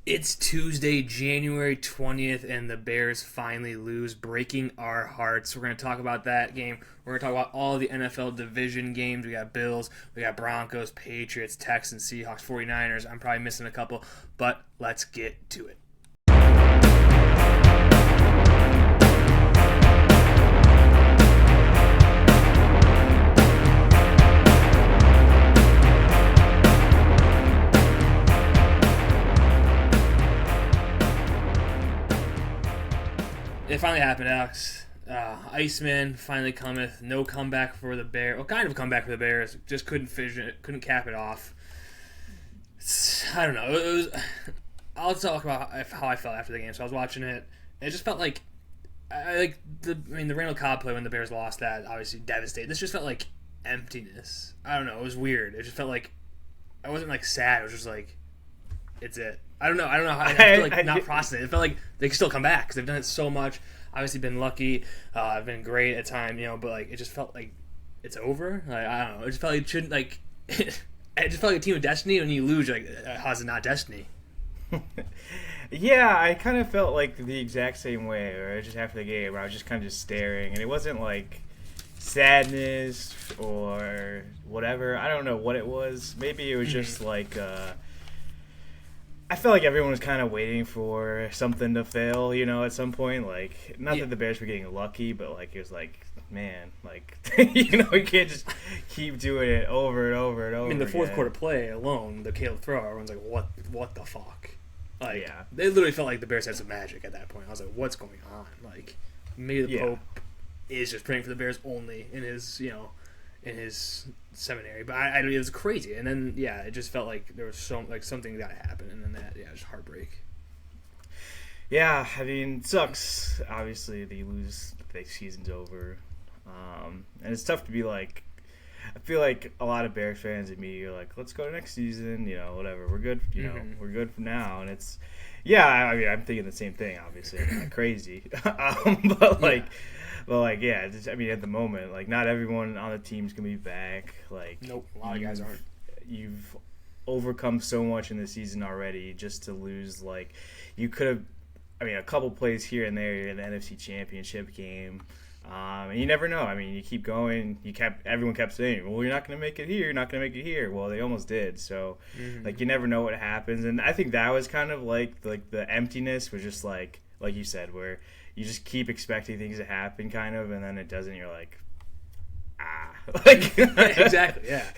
It's Tuesday, January 20th, and the Bears finally lose, breaking our hearts. We're going to talk about that game. We're going to talk about all the NFL division games. We got Bills, we got Broncos, Patriots, Texans, Seahawks, 49ers. I'm probably missing a couple, but let's get to it. It finally happened, Alex. Iceman finally cometh. No comeback for the Bears. Well, kind of a comeback for the Bears. Just couldn't finish it. Couldn't cap it off. I don't know. I'll talk about how I felt after the game. So I was watching it. It just felt like, the Randall Cobb play when the Bears lost that, obviously devastated. This just felt like emptiness. I don't know. It was weird. It just felt like I wasn't like sad. It was just like, it's it. I don't know. How I feel like not processing it. It felt like they could still come back because they've done it so much. Obviously, been lucky. I've been great at times, but like it just felt like it's over. Like I don't know. It just felt like it shouldn't like. It just felt like a team of destiny. When you lose, you're like, how's it not destiny? Yeah, I kind of felt like the exact same way. Or just after the game, where I was just kind of just staring, and it wasn't like sadness or whatever. I don't know what it was. Maybe it was just like. I felt like everyone was kind of waiting for something to fail, at some point. Like, not that the Bears were getting lucky, but like it was like, man, like you can't just keep doing it over and over and over. I mean, the fourth again. quarter play alone, the Caleb throw, everyone's like, what the fuck? Like, Yeah. they literally felt like the Bears had some magic at that point. I was like, what's going on? Like, maybe the Pope is just praying for the Bears only in his, in his seminary, but it was crazy. And then it just felt like there was something got to happen, and then just heartbreak. Yeah, I mean, it sucks. Obviously, that you lose, the season's over, and it's tough to be like. I feel like a lot of Bears fans and me are like, let's go to next season, whatever. We're good, we're good for now. And it's, I mean, I'm thinking the same thing. Obviously, I'm not crazy, I mean, at the moment, like, not everyone on the team's gonna be back. Like, nope, a lot of guys aren't. You've overcome so much in the season already, just to lose. Like, you could have, I mean, a couple plays here and there in the NFC Championship game. And you never know. I mean, you keep going. Everyone kept saying, "Well, you're not going to make it here. You're not going to make it here." Well, they almost did. So, like, you never know what happens. And I think that was kind of like the emptiness was just like you said, where you just keep expecting things to happen, kind of, and then it doesn't. You're like, like exactly, yeah,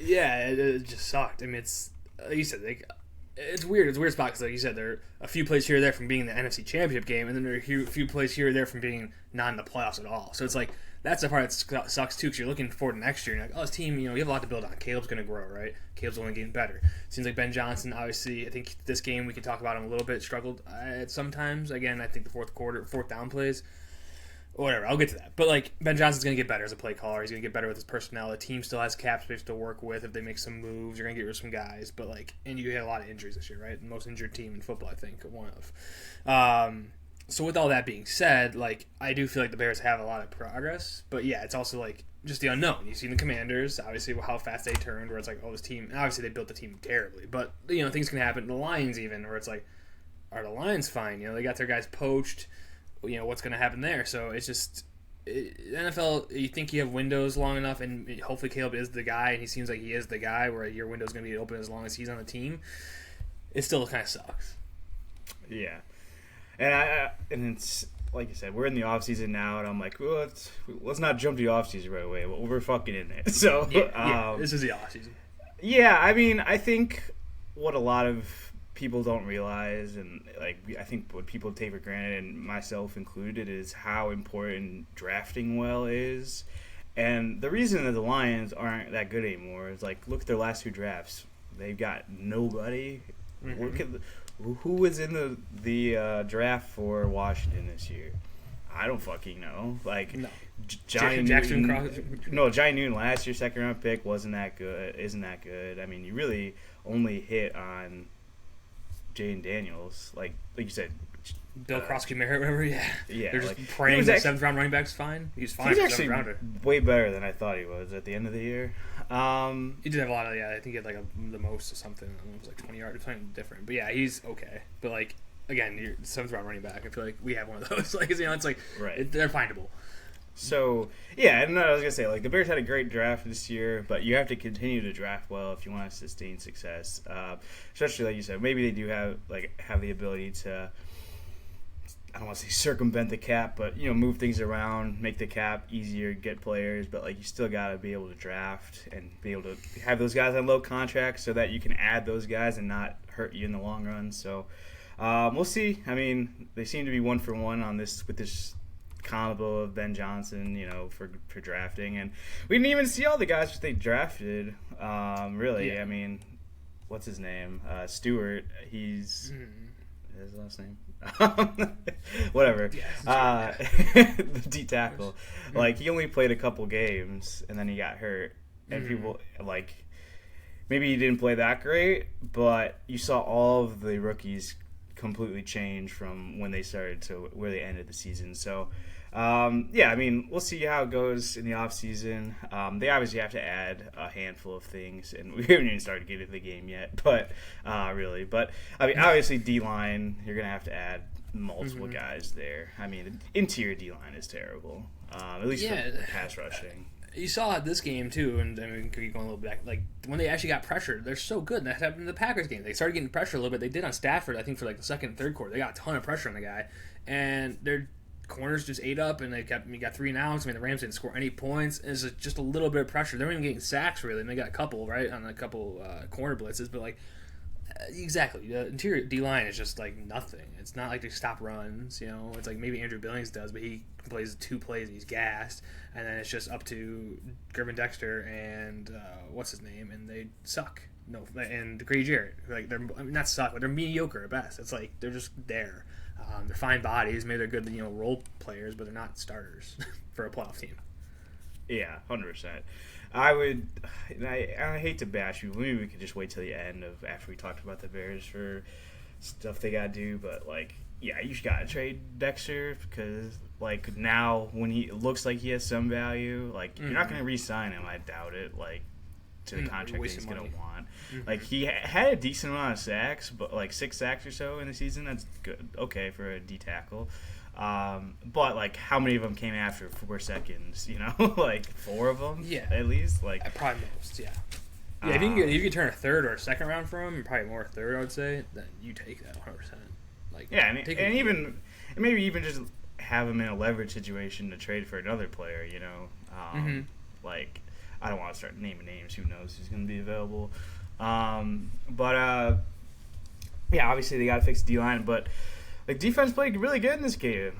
yeah. It just sucked. I mean, it's like you said, like. It's weird. It's a weird spot because, like you said, there are a few plays here or there from being in the NFC Championship game, and then there are a few plays here or there from being not in the playoffs at all. So it's like that's the part that sucks too, because you're looking forward to next year. And you're like, oh, this team, you have a lot to build on. Caleb's going to grow, right? Caleb's only getting better. Seems like Ben Johnson, obviously, I think this game we can talk about him a little bit. Struggled sometimes. Again, I think the fourth down plays. Whatever, I'll get to that. But, like, Ben Johnson's going to get better as a play caller. He's going to get better with his personnel. The team still has cap space to work with if they make some moves. You're going to get rid of some guys. But, like, and you had a lot of injuries this year, right? The most injured team in football, I think, one of. So with all that being said, like, I do feel like the Bears have a lot of progress. But, yeah, it's also, like, just the unknown. You've seen the Commanders, obviously, how fast they turned, where it's like, oh, this team, and obviously they built the team terribly. But, things can happen. The Lions even, where it's like, are the Lions fine? They got their guys poached. What's going to happen there? So it's just... NFL, you think you have windows long enough, and hopefully Caleb is the guy, and he seems like he is the guy where your window's going to be open as long as he's on the team. It still kind of sucks. Yeah, and it's like you said, we're in the off season now, and I'm like, well, let's not jump to the off season right away. We're fucking in it. So this is the off season. Yeah, I mean, I think what a lot of people don't realize, and like I think what people take for granted, and myself included, is how important drafting well is. And the reason that the Lions aren't that good anymore is, like, look at their last two drafts. They've got nobody. Look at who was in the draft for Washington this year. I don't fucking know. Like, no. Johnny Jackson Newton. No, Johnny Newton last year's second round pick wasn't that good. Isn't that good? I mean, you really only hit on Jaden Daniels. Like you said, Bill Krosky Merritt, whatever. Yeah, Yeah, they're just like, praying the seventh round running back's fine. He's fine. He's for actually seventh rounder. way better than I thought he was at the end of the year. He did have a lot of, I think he had like the most or something. It was like 20 yards, something different. But yeah, he's okay. But like, again, you're seventh round running back. I feel like we have one of those. Like, it's like, right. They're findable. So, yeah, and I was going to say, like, the Bears had a great draft this year, but you have to continue to draft well if you want to sustain success. Especially, like you said, maybe they do have the ability to, I don't want to say circumvent the cap, but, move things around, make the cap easier, get players, but, like, you still got to be able to draft and be able to have those guys on low contracts so that you can add those guys and not hurt you in the long run. So, we'll see. I mean, they seem to be 1-for-1 on this with this combo of Ben Johnson, for drafting, and we didn't even see all the guys that they drafted. Really, yeah. I mean, what's his name? Stewart. He's his last name. Whatever. The D tackle. Like, he only played a couple games and then he got hurt, and people like maybe he didn't play that great, but you saw all of the rookies completely change from when they started to where they ended the season. So, I mean, we'll see how it goes in the offseason. They obviously have to add a handful of things, and we haven't even started getting to the game yet, but really. But, I mean, obviously D-line, you're going to have to add multiple guys there. I mean, the interior D-line is terrible, at least for pass rushing. You saw it this game, too, and I mean, going a little back, like, when they actually got pressured, they're so good. And that happened in the Packers game. They started getting pressure a little bit. They did on Stafford, I think, for, like, the second and third quarter. They got a ton of pressure on the guy. And their corners just ate up, and you got 3 and outs. I mean, the Rams didn't score any points. It's just a little bit of pressure. They weren't even getting sacks, really. And they got a couple, right, on a couple corner blitzes. But, like, exactly. The interior D-line is just, like, nothing. It's not like they stop runs, It's like maybe Andrew Billings does, but he plays 2 plays and he's gassed. And then it's just up to Gervin Dexter and what's his name, and they suck. No, and Grady Jarrett. Like, not suck, but they're mediocre at best. It's like they're just there. They're fine bodies. Maybe they're good, role players, but they're not starters for a playoff team. Yeah, 100%. I hate to bash you. Maybe we could just wait till the end of after we talked about the Bears for stuff they gotta do. But you just gotta trade Dexter because now when he looks like he has some value, you're not gonna re-sign him. I doubt it. To the contract that he's gonna want. He had a decent amount of sacks, but 6 sacks or so in the season. That's good. Okay for a D tackle. But how many of them came after 4 seconds? 4 of them. Yeah, at least. Probably most. Yeah. Yeah, if you can turn a third or a second round from him, probably more a third, I would say. Then you take that 100%. Maybe even just have him in a leverage situation to trade for another player. I don't want to start naming names. Who knows who's going to be available? Obviously they got to fix D-line, but defense played really good in this game.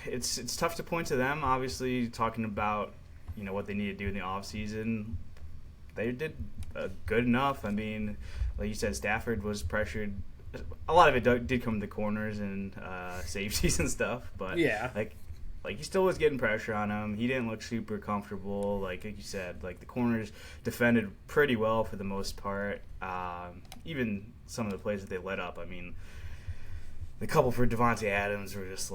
It's tough to point to them. Obviously, talking about what they need to do in the offseason, they did good enough. I mean, like you said, Stafford was pressured. A lot of it did come to the corners and safeties and stuff, but he still was getting pressure on him. He didn't look super comfortable. Like you said, the corners defended pretty well for the most part. Even some of the plays that they let up. I mean, the couple for Devontae Adams were just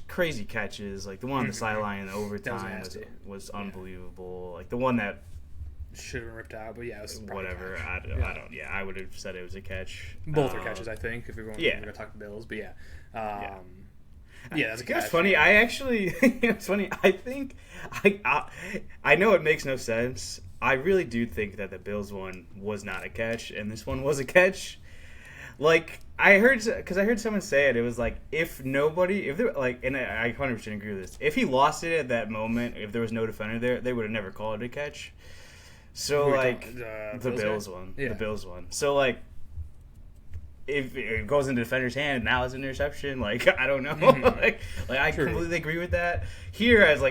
crazy catches. The one on the sideline in overtime was unbelievable. The one that should have been ripped out, but it was whatever. I don't. Yeah, I would have said it was a catch. Both are catches, I think. If we're going to talk to Bills, but that's a catch. It's funny. It's funny. I think I know it makes no sense. I really do think that the Bills one was not a catch, and this one was a catch. I heard someone say it. It was if there and I 100% agree with this. If he lost it at that moment, if there was no defender there, they would have never called it a catch. So the Bills one, the Bills one. So if it goes into the defender's hand, now it's an interception. I don't know. I completely agree with that. Here, as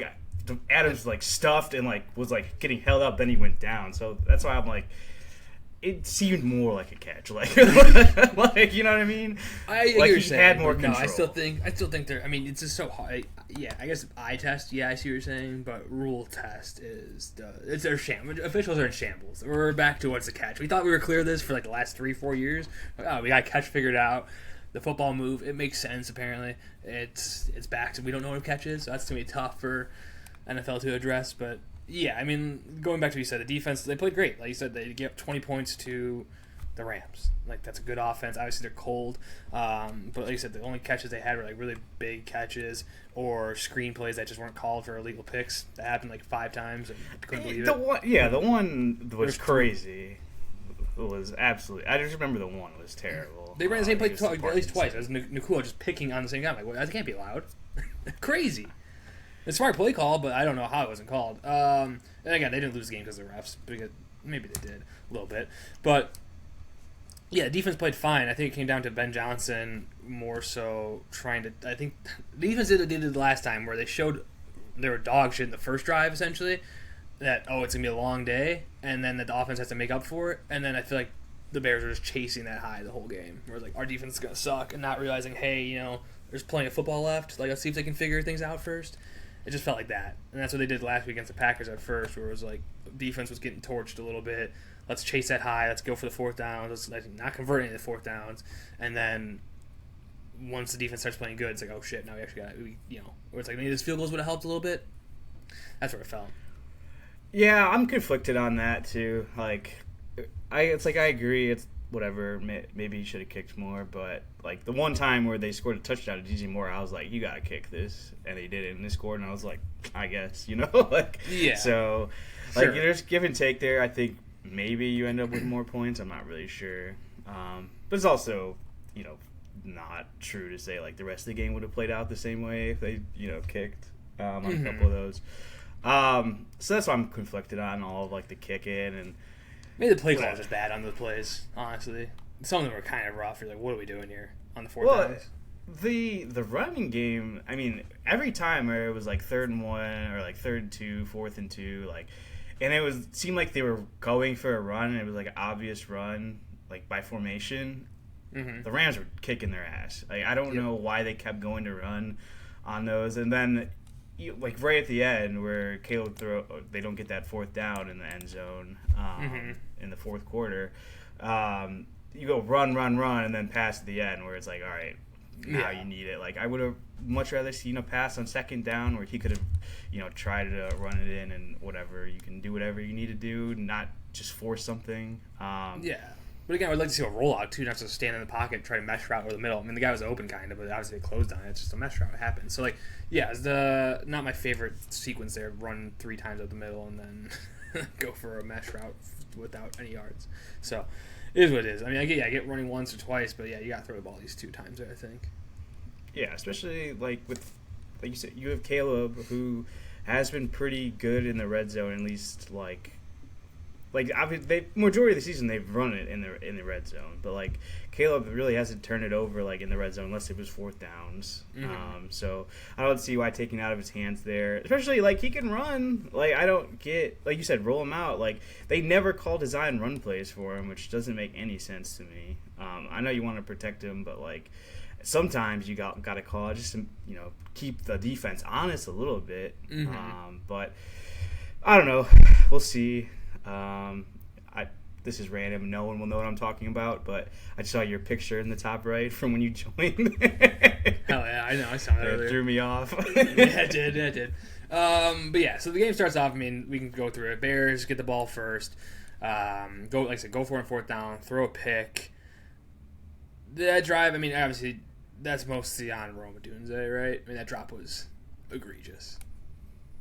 Adams stuffed and was getting held up, then he went down. So that's why I'm it seemed more like a catch. You know what I mean? I hear you're saying, had more control. No, I still think they're. I mean, it's just so hard. I guess eye test. Yeah, I see what you're saying, but rule test is it's their shambles. Officials are in shambles. We're back to what's a catch. We thought we were clear of this for the last 3-4 years. We got catch figured out. the football move. It makes sense. Apparently, it's back. So we don't know what a catch is. So that's gonna be tough for NFL to address. But yeah, I mean, going back to what you said, the defense, they played great. Like you said, they gave up 20 points to the Rams. Like, that's a good offense. Obviously, they're cold. But like you said, the only catches they had were like really big catches or screen plays that just weren't called for illegal picks. That happened like 5 times. And I couldn't believe it. The one was crazy. It was absolutely. I just remember the one was terrible. They ran the same play at least twice. It was Nakua just picking on the same guy. I'm like, well, that can't be allowed. Crazy. It's a smart play call, but I don't know how it wasn't called. And again, they didn't lose the game because of the refs. Because maybe they did a little bit. But yeah, defense played fine. I think it came down to Ben Johnson more so trying to. I think the defense did what they did the last time, where they showed they were dog shit in the first drive, essentially. That, it's going to be a long day, and then the offense has to make up for it. And then I feel like the Bears were just chasing that high the whole game. Where it's like, our defense is going to suck, and not realizing, hey, there's plenty of football left. Like, let's see if they can figure things out first. It just felt like that. And that's what they did last week against the Packers at first, where it was like defense was getting torched a little bit. Let's chase that high. Let's go for the fourth down. Let's not convert any of the fourth downs. And then once the defense starts playing good, it's like, oh shit, now we actually got where it's like, maybe this field goals would have helped a little bit. That's where it felt. Yeah, I'm conflicted on that too. Like, I agree. It's whatever. Maybe he should have kicked more, but like the one time where they scored a touchdown to DJ Moore, I was like, you gotta kick this, and they did it, and they scored, and I was like, I guess, like, yeah. So, like, sure. There's give and take there. I think maybe you end up with more points. I'm not really sure, but it's also, not true to say like the rest of the game would have played out the same way if they, kicked on a couple of those. So that's why I'm conflicted on all of like the kicking and maybe the play call was just bad on those plays. Honestly, some of them were kind of rough. You're like, what are we doing here on the fourth downs? The running game. I mean, every time where it was like 3rd and 1 or like 3rd and 2, 4th and 2, like, and it seemed like they were going for a run. And it was like an obvious run, like by formation. Mm-hmm. The Rams were kicking their ass. Like, I don't know why they kept going to run on those, and then. Like right at the end where Caleb they don't get that 4th down in the end zone in the 4th quarter. You go run, and then pass at the end where it's like, all right, now you need it. Like, I would have much rather seen a pass on 2nd down where he could have, tried to run it in and whatever. You can do whatever you need to do, not just force something. But again, I would like to see a rollout, too, not just stand in the pocket and try to mesh route over the middle. I mean, the guy was open, kind of, but obviously they closed on it. It's just a mesh route. It happens. So, like, yeah, it's not my favorite sequence there. Run 3 times up the middle and then go for a mesh route without any yards. So, it is what it is. I mean, I get running once or twice, but, yeah, you got to throw the ball at least 2 times there, I think. Yeah, especially, like you said, you have Caleb, who has been pretty good in the red zone, at least, like majority of the season they've run it in the red zone, but like Caleb really hasn't turned it over like in the red zone unless it was 4th downs. Mm-hmm. So I don't see why taking it out of his hands there, especially like he can run. Like, I don't get, like you said, roll him out. Like, they never call design run plays for him, which doesn't make any sense to me. I know you want to protect him, but like sometimes you got to call it just to keep the defense honest a little bit. Mm-hmm. But I don't know. We'll see. This is random. No one will know what I'm talking about, but I just saw your picture in the top right from when you joined. Hell yeah, I know. I saw that earlier. It threw me off. Yeah, it did. But yeah, so the game starts off. I mean, we can go through it. Bears get the ball first. Go for it on 4th down. Throw a pick. That drive. I mean, obviously, that's mostly on Rome Odunze, right? I mean, that drop was egregious.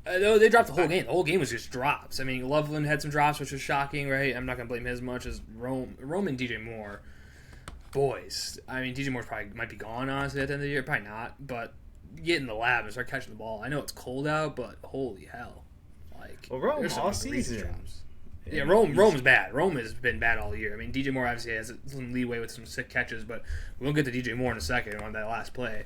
They dropped the whole game. The whole game was just drops. I mean, Loveland had some drops, which was shocking, right? I'm not going to blame him as much as Rome and DJ Moore. Boys. I mean, DJ Moore probably might be gone, honestly, at the end of the year. Probably not. But get in the lab and start catching the ball. I know it's cold out, but holy hell. Like, well, Rome all season. Yeah, Rome's bad. Rome has been bad all year. I mean, DJ Moore obviously has some leeway with some sick catches, but we'll get to DJ Moore in a second on that last play.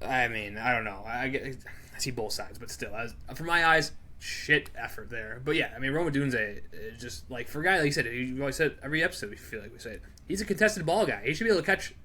I mean, I don't know. I see both sides, but still, from my eyes, shit effort there. But yeah, I mean, Rome Odunze is just like, for a guy, like you said, you always said every episode, we feel like we say it, he's a contested ball guy. He should be able to catch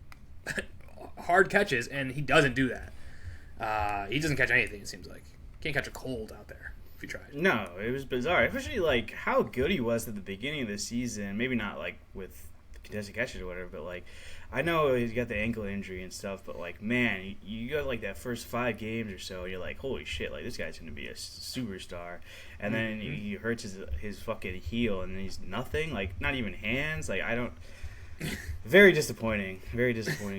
hard catches, and he doesn't do that. He doesn't catch anything, it seems like. Can't catch a cold out there if he tried. No, it was bizarre. Especially like how good he was at the beginning of the season. Maybe not like with contested catches or whatever, but like I know he's got the ankle injury and stuff, but like man, you got like that first 5 games or so, you're like holy shit, like this guy's gonna be a superstar, and then he hurts his fucking heel and he's nothing, like not even hands, like I don't. Very disappointing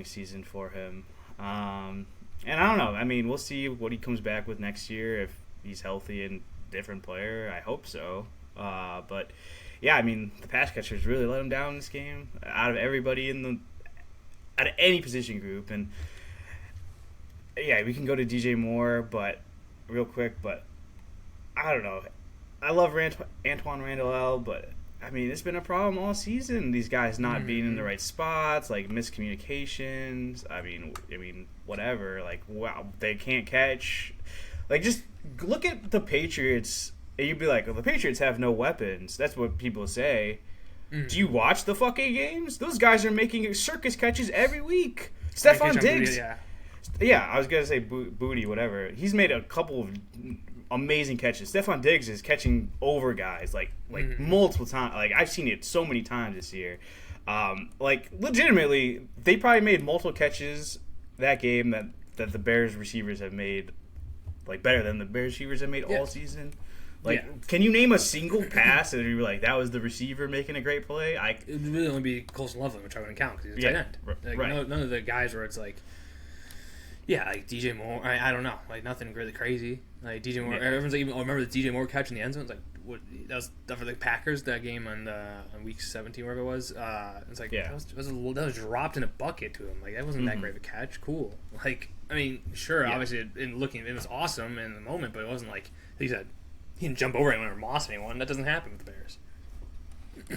season for him. And I don't know. I mean, we'll see what he comes back with next year if he's healthy and different player. I hope so. But yeah, I mean, the pass catchers really let him down this game out of everybody out of any position group. And yeah, we can go to DJ Moore, but real quick. But I don't know. I love Antoine Randall, but I mean, it's been a problem all season. These guys not being in the right spots, like miscommunications. I mean, whatever. Like, wow, they can't catch. Like, just look at the Patriots, and you'd be like, well, the Patriots have no weapons. That's what people say. Do you watch the fucking games? Those guys are making circus catches every week. Stephon Diggs. Yeah, I was gonna say booty, whatever. He's made a couple of amazing catches. Stephon Diggs is catching over guys like multiple times. Like I've seen it so many times this year. Like legitimately, they probably made multiple catches that game that the Bears receivers have made, like better than the Bears receivers have made all season. Like, can you name a single pass that you're like that was the receiver making a great play? It would really only be Colson Loveland, which I wouldn't count because he's a tight end. Like, right. None of the guys where it's like. Yeah, like DJ Moore. I don't know, like nothing really crazy. Like DJ Moore, everyone's like, even remember the DJ Moore catch in the end zone? It's like what that was for the Packers that game on week 17, wherever it was. It's like that was dropped in a bucket to him. Like that wasn't that great of a catch. Cool. Like I mean, sure, obviously, it was awesome in the moment, but it wasn't like he said he didn't jump over anyone or moss anyone. That doesn't happen with the Bears.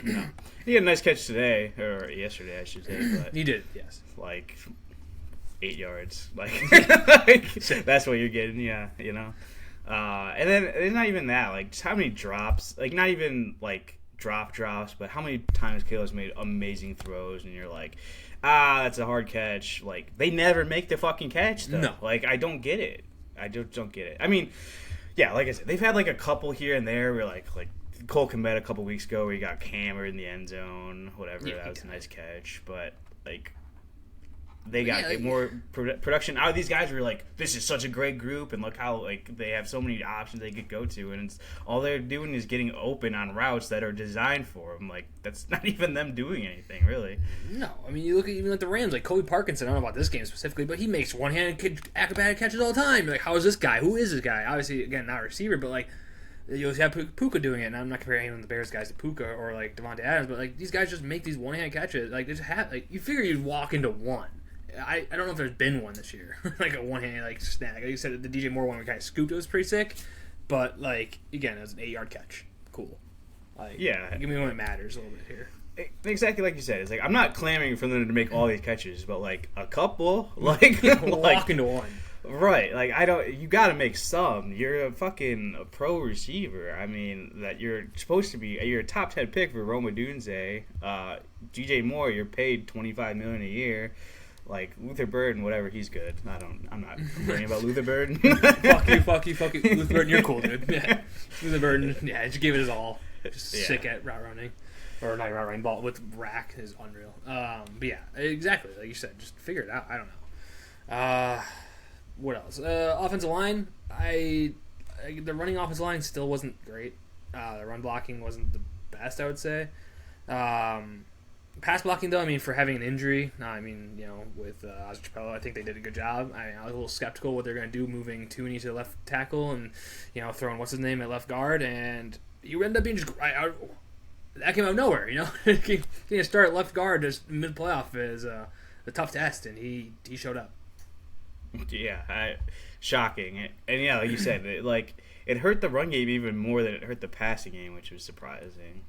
No. He had a nice catch today or yesterday, I should say. But he did, yes. Like. 8 yards, like that's what you're getting, yeah, you know. And then it's not even that, like just how many drops, like not even like drops, but how many times Kayla's made amazing throws, and you're like, that's a hard catch. Like they never make the fucking catch though. No. Like I don't get it. I just don't get it. I mean, yeah, like I said, they've had like a couple here and there where like Cole Kmet a couple weeks ago where he got hammered in the end zone, whatever. That was a nice catch, but like. They got more production out of these guys. Were like, this is such a great group, and look how like they have so many options they could go to, and it's all they're doing is getting open on routes that are designed for them. Like that's not even them doing anything really. No, I mean you look at even at the Rams, like Kobe Parkinson. I don't know about this game specifically, but he makes one-handed acrobatic catches all the time. You're like, how is this guy? Who is this guy? Obviously, again, not a receiver, but like. You have Puka doing it, and I'm not comparing anyone of the Bears guys to Puka or like Devontae Adams, but like these guys just make these one-hand catches. Like they just have like you figure you'd walk into one. I don't know if there's been one this year, like a one-hand like snag. Like you said, the DJ Moore one we kind of scooped. It was pretty sick, but like again, it was an 8-yard catch. Cool. Like give me one that matters a little bit here. Exactly like you said. It's like I'm not clamoring for them to make all these catches, but like a couple, like walk into one. Right, like I don't. You got to make some. You're a pro receiver. I mean, that you're supposed to be. You're a top 10 pick for Rome Odunze. DJ Moore, you're paid $25 million a year. Like Luther Burden, whatever, he's good. I'm not complaining about Luther Burden. fuck you. Luther Burden, you're cool, dude. Yeah, Luther Burden, just gave it his all. Just sick at route running, or not route running, ball with rack is unreal. But yeah, exactly like you said. Just figure it out. I don't know. What else? Offensive line. The running offensive line still wasn't great. The run blocking wasn't the best, I would say. Pass blocking, though, I mean, for having an injury, with Ozzy Capello, I think they did a good job. I was a little skeptical what they're going to do moving Tooney to left tackle and, throwing what's-his-name at left guard, and he ended up being just that came out of nowhere, Getting a start at left guard just mid-playoff is a tough test, and he showed up. Yeah, shocking. And yeah, like you said, it hurt the run game even more than it hurt the passing game, which was surprising.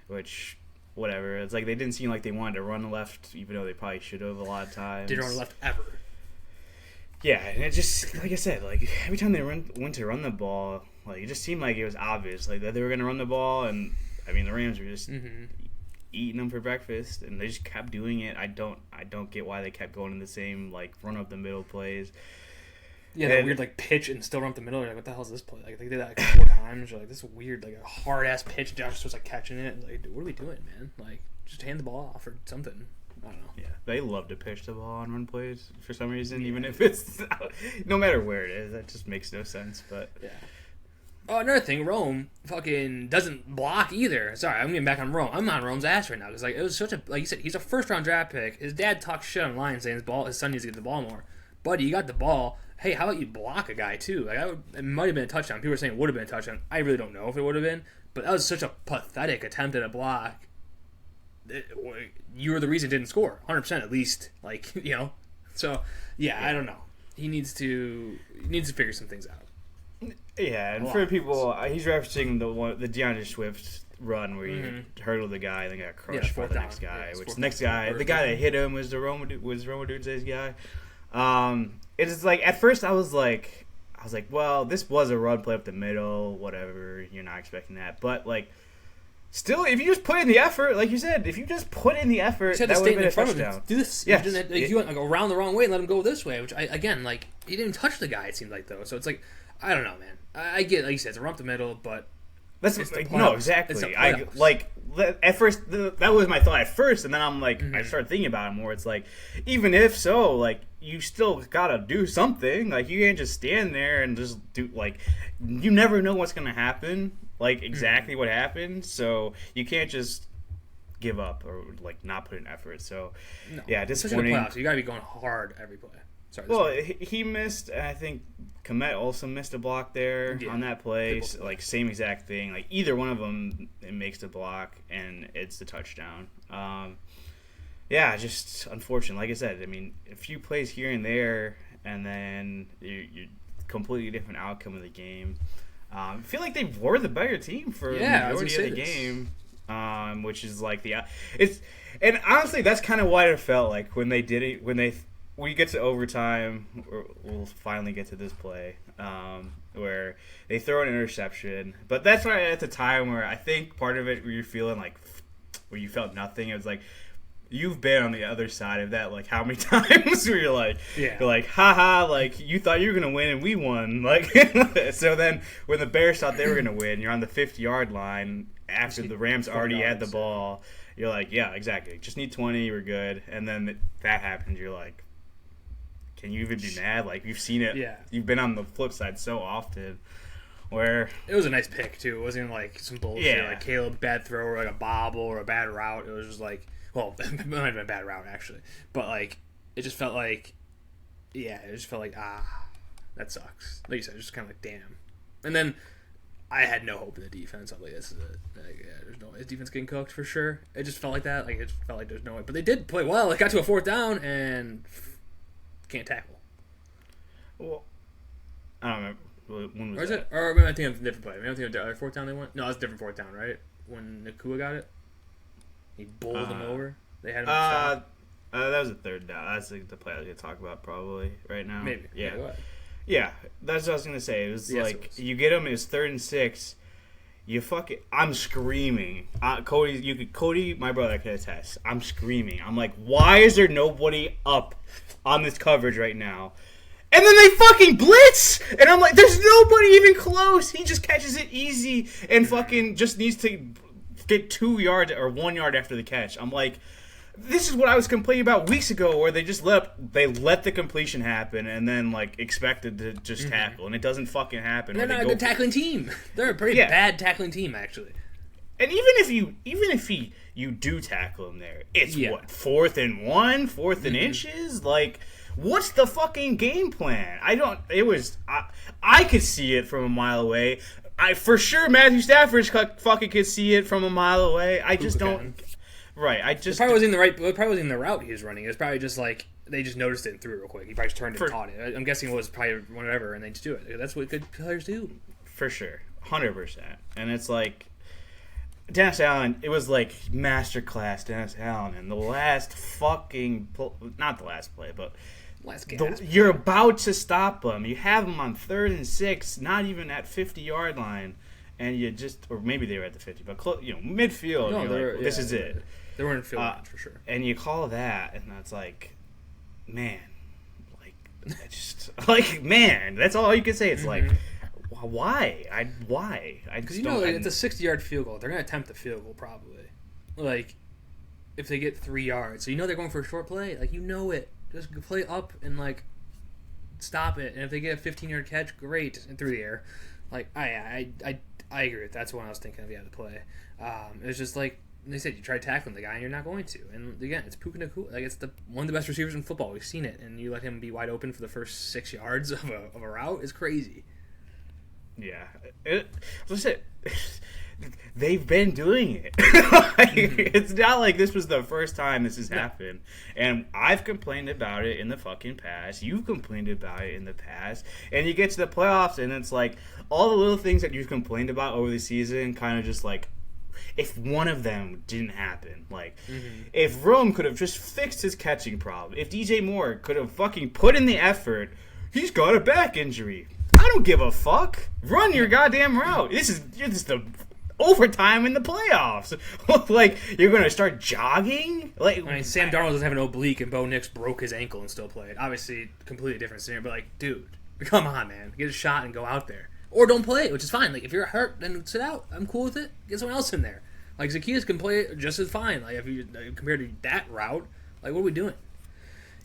Which, whatever. It's like they didn't seem like they wanted to run left, even though they probably should have a lot of times. Didn't run left ever. Yeah, and it just, like I said, like every time they went to run the ball, like it just seemed like it was obvious, like that they were going to run the ball, and I mean the Rams were just eating them for breakfast, and they just kept doing it. I don't get why they kept going in the same like run up the middle plays. Yeah, that weird like pitch and still run up the middle. You're like, what the hell is this play? Like they did that like 4 times. You're like, this is weird, like a hard ass pitch. Josh was like catching it. Like, dude, what are we doing, man? Like, just hand the ball off or something. I don't know. Yeah, they love to pitch the ball on run plays for some reason, even if it's no matter where it is. That just makes no sense. But yeah. Oh, another thing, Rome fucking doesn't block either. Sorry, I'm getting back on Rome. I'm on Rome's ass right now because like it was such a like you said, he's a first round draft pick. His dad talks shit online saying his son needs to get the ball more. Buddy, you got the ball. Hey, how about you block a guy too? Like it might have been a touchdown. People are saying it would have been a touchdown. I really don't know if it would have been, but that was such a pathetic attempt at a block. You were the reason it didn't score, 100% at least. Like so yeah, I don't know. He needs to figure some things out. Yeah, and for people, he's referencing the DeAndre Swift run where he hurdled the guy and then got crushed by the next guy. Which the next guy, the guy that hit him was Roma Duce's guy. It's like at first I was like, well, this was a run play up the middle, whatever. You're not expecting that, but like, still, if you just put in the effort, like you said, that would have been a touchdown. Do this. Yes. You went like around the wrong way and let him go this way, which he didn't even touch the guy. It seemed like though, so it's like I don't know, man. I get like you said, it's a run up the middle, but exactly. At first that was my thought at first, and then I'm like, I started thinking about it more. It's like, even if so, like you still gotta do something. Like you can't just stand there and just do like you never know what's gonna happen. Like exactly what happened, so you can't just give up or like not put in effort. So yeah, disappointing. Playoffs, you gotta be going hard every play. Sorry. Well, he missed. I think Komet also missed a block there on that play. Like same exact thing. Like either one of them, it makes the block and it's the touchdown. Yeah, just unfortunate. Like I said, I mean, a few plays here and there, and then you completely different outcome of the game. I feel like they were the better team for the majority of the game, which is like and honestly, that's kind of why it felt like when they did it when we get to overtime. We'll finally get to this play where they throw an interception, but that's right at the time where I think part of it where you're feeling like where you felt nothing. It was like. You've been on the other side of that, like how many times where you're like, haha, like you thought you were gonna win and we won, like. So then when the Bears thought they were gonna win, you're on the 50-yard line after the Rams already had the ball. You're like, yeah, exactly. Just need 20, we're good. And then that happens. You're like, can you even be mad? Like you've seen it. Yeah. You've been on the flip side so often. Where it was a nice pick too. It wasn't like some bullshit like Caleb bad throw or like a bobble or a bad route. It was just like. Well, it might have been a bad route, actually. But, like, it just felt like, that sucks. Like you said, just kind of like, damn. And then I had no hope in the defense. I'm like, this is it. Like, there's no way. This defense getting cooked for sure. It just felt like that. Like, it just felt like there's no way. But they did play well. It got to a 4th down and can't tackle. Well, I don't remember. When was or is that? It? Or maybe I think of a different play. Maybe I think of the other 4th down they went. No, it was a different 4th down, right? When Nakua got it? He bowled him over. They had him stop. That was a 3rd down. That's the play I was going to talk about probably right now. Maybe. Yeah, that's what I was going to say. It was you get him, it was 3rd and 6. You I'm screaming. Cody, my brother, can attest. I'm screaming. I'm like, why is there nobody up on this coverage right now? And then they fucking blitz! And I'm like, there's nobody even close. He just catches it easy and fucking just needs to get 2 yards or 1 yard after the catch. I'm like, this is what I was complaining about weeks ago, where they just let the completion happen and then like expected to just tackle, and it doesn't fucking happen. They're not a good tackling team. They're a pretty bad tackling team, actually. And even if you do tackle him there, it's what 4th and 1, 4th and inches, like. What's the fucking game plan? I could see it from a mile away. For sure Matthew Stafford fucking could see it from a mile away. I just don't. Right. It probably wasn't the route he was running. It was probably just like they just noticed it and threw it real quick. He probably just turned and caught it. I'm guessing it was probably whatever, and they just do it. That's what good players do. For sure, 100%. And it's like Dennis Allen. It was like masterclass Dennis Allen, and the last fucking not the last play, but. You're about to stop them. You have them on 3rd and 6, not even at 50-yard line, and you just, or maybe they were at the 50, but midfield. No, this is it. They were in field range for sure. And you call that, and that's like, man, like Just like, man, that's all you can say. It's like, why? Why? Because it's a 60-yard field goal. They're gonna attempt the field goal probably. Like, if they get 3 yards, so they're going for a short play. Like, it. Just play up and like stop it. And if they get a 15-yard catch, great, and through the air. Like, I agree with that. That's what I was thinking of. The play. It was just like they said, you try tackling the guy and you're not going to. And again, it's Puka Nacua. Like, it's one of the best receivers in football. We've seen it, and you let him be wide open for the first 6 yards of a route is crazy. Yeah, they've been doing it. It's not like this was the first time this has happened. And I've complained about it in the fucking past. You've complained about it in the past. And you get to the playoffs, and it's like all the little things that you've complained about over the season kind of just like, if one of them didn't happen, like, if Rome could have just fixed his catching problem, if DJ Moore could have fucking put in the effort, he's got a back injury. I don't give a fuck. Run your goddamn route. This is the overtime in the playoffs. Like, you're going to start jogging? Like, I mean, Sam Darnold doesn't have an oblique, and Bo Nix broke his ankle and still played. Obviously, completely different scenario, but like, dude, come on, man. Get a shot and go out there. Or don't play it, which is fine. Like, if you're hurt, then sit out. I'm cool with it. Get someone else in there. Like, Zacchaeus can play it just as fine. Like, if you compared to that route, like, what are we doing?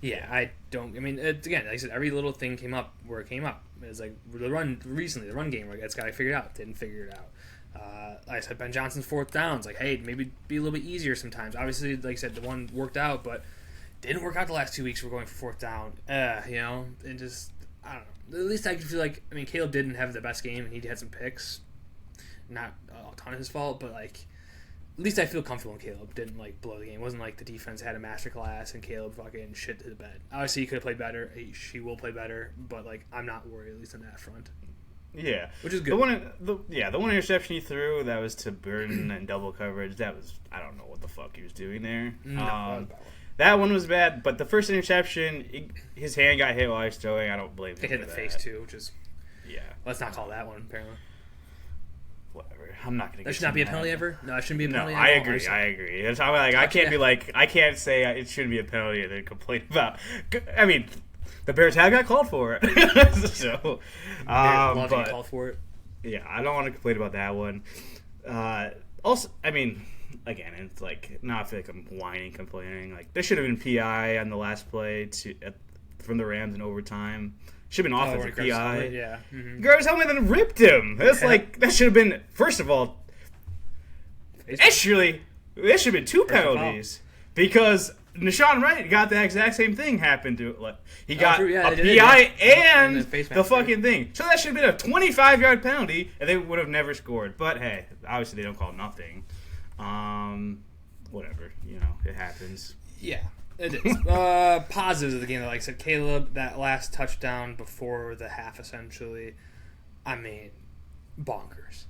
Yeah, I don't. I mean, again, like I said, every little thing came up where it came up. It was like the run game where this guy figured it out, didn't figure it out. Like I said, Ben Johnson's fourth downs. Like, hey, maybe be a little bit easier sometimes. Obviously, like I said, the one worked out, but didn't work out the last 2 weeks. We're going for fourth down. And just, I don't know. At least I feel like, I mean, Caleb didn't have the best game, and he had some picks. Not a ton of his fault, but like, at least I feel comfortable in Caleb didn't like blow the game. It wasn't like the defense had a masterclass and Caleb fucking shit to the bed. Obviously, he could have played better. She will play better, but like, I'm not worried, at least on that front. Yeah, which is good. The one interception he threw that was to Burton and double coverage. That was, I don't know what the fuck he was doing there. No, that one was bad. But the first interception, his hand got hit while he was throwing. I don't blame him. It hit for the that. face too, which is yeah. Let's not call that one apparently. Whatever. I'm not gonna. That should not be a penalty ever. No, it shouldn't be a penalty. No, I agree. It's, I'm like, I can't be like, I can't say it shouldn't be a penalty and then complain about. I mean, the Bears have got called for it, so. Bears called for it. Yeah, I don't want to complain about that one. Also, I mean, again, it's like, now I feel like I'm whining, complaining. Like, there should have been PI on the last play from the Rams in overtime. Should have been offensive PI. Yeah. Mm-hmm. Garvis Helmet then ripped him. That's like, that should have been, first of all, there should have been two penalties. Because Nashawn Wright got the exact same thing happen to it. Like, he got a PI and the fucking thing. So that should have been a 25-yard penalty, and they would have never scored. But hey, obviously they don't call nothing. Whatever, it happens. Yeah, it is. Positives of the game, like I said, Caleb, that last touchdown before the half, essentially. I mean, bonkers.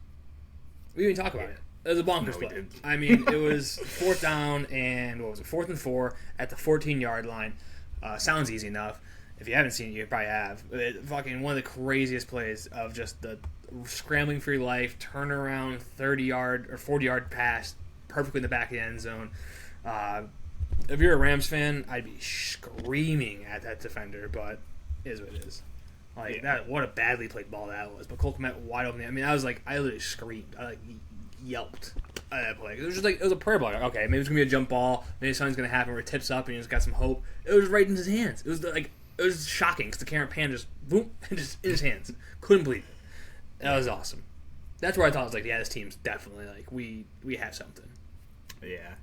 We didn't talk about it. It was a bonkers play. I mean, it was fourth down and, 4th and 4 at the 14-yard line. Sounds easy enough. If you haven't seen it, you probably have. Fucking one of the craziest plays of just the scrambling for your life, turn around, 30-yard or 40-yard pass, perfectly in the back of the end zone. If you're a Rams fan, I'd be screaming at that defender, but it is what it is. Like, that, what a badly played ball that was. But Cole Kmet wide open. I mean, I literally screamed. I yelped at that play. It was just like, it was a prayer ball. Like, okay, maybe it's gonna be a jump ball. Maybe something's gonna happen where it tips up and you just got some hope. It was right in his hands. It was like, it was shocking because the camera pan just boom, just in his hands. Couldn't believe it. That was awesome. That's where I thought, I was like, yeah, this team's definitely like, we have something. Yeah.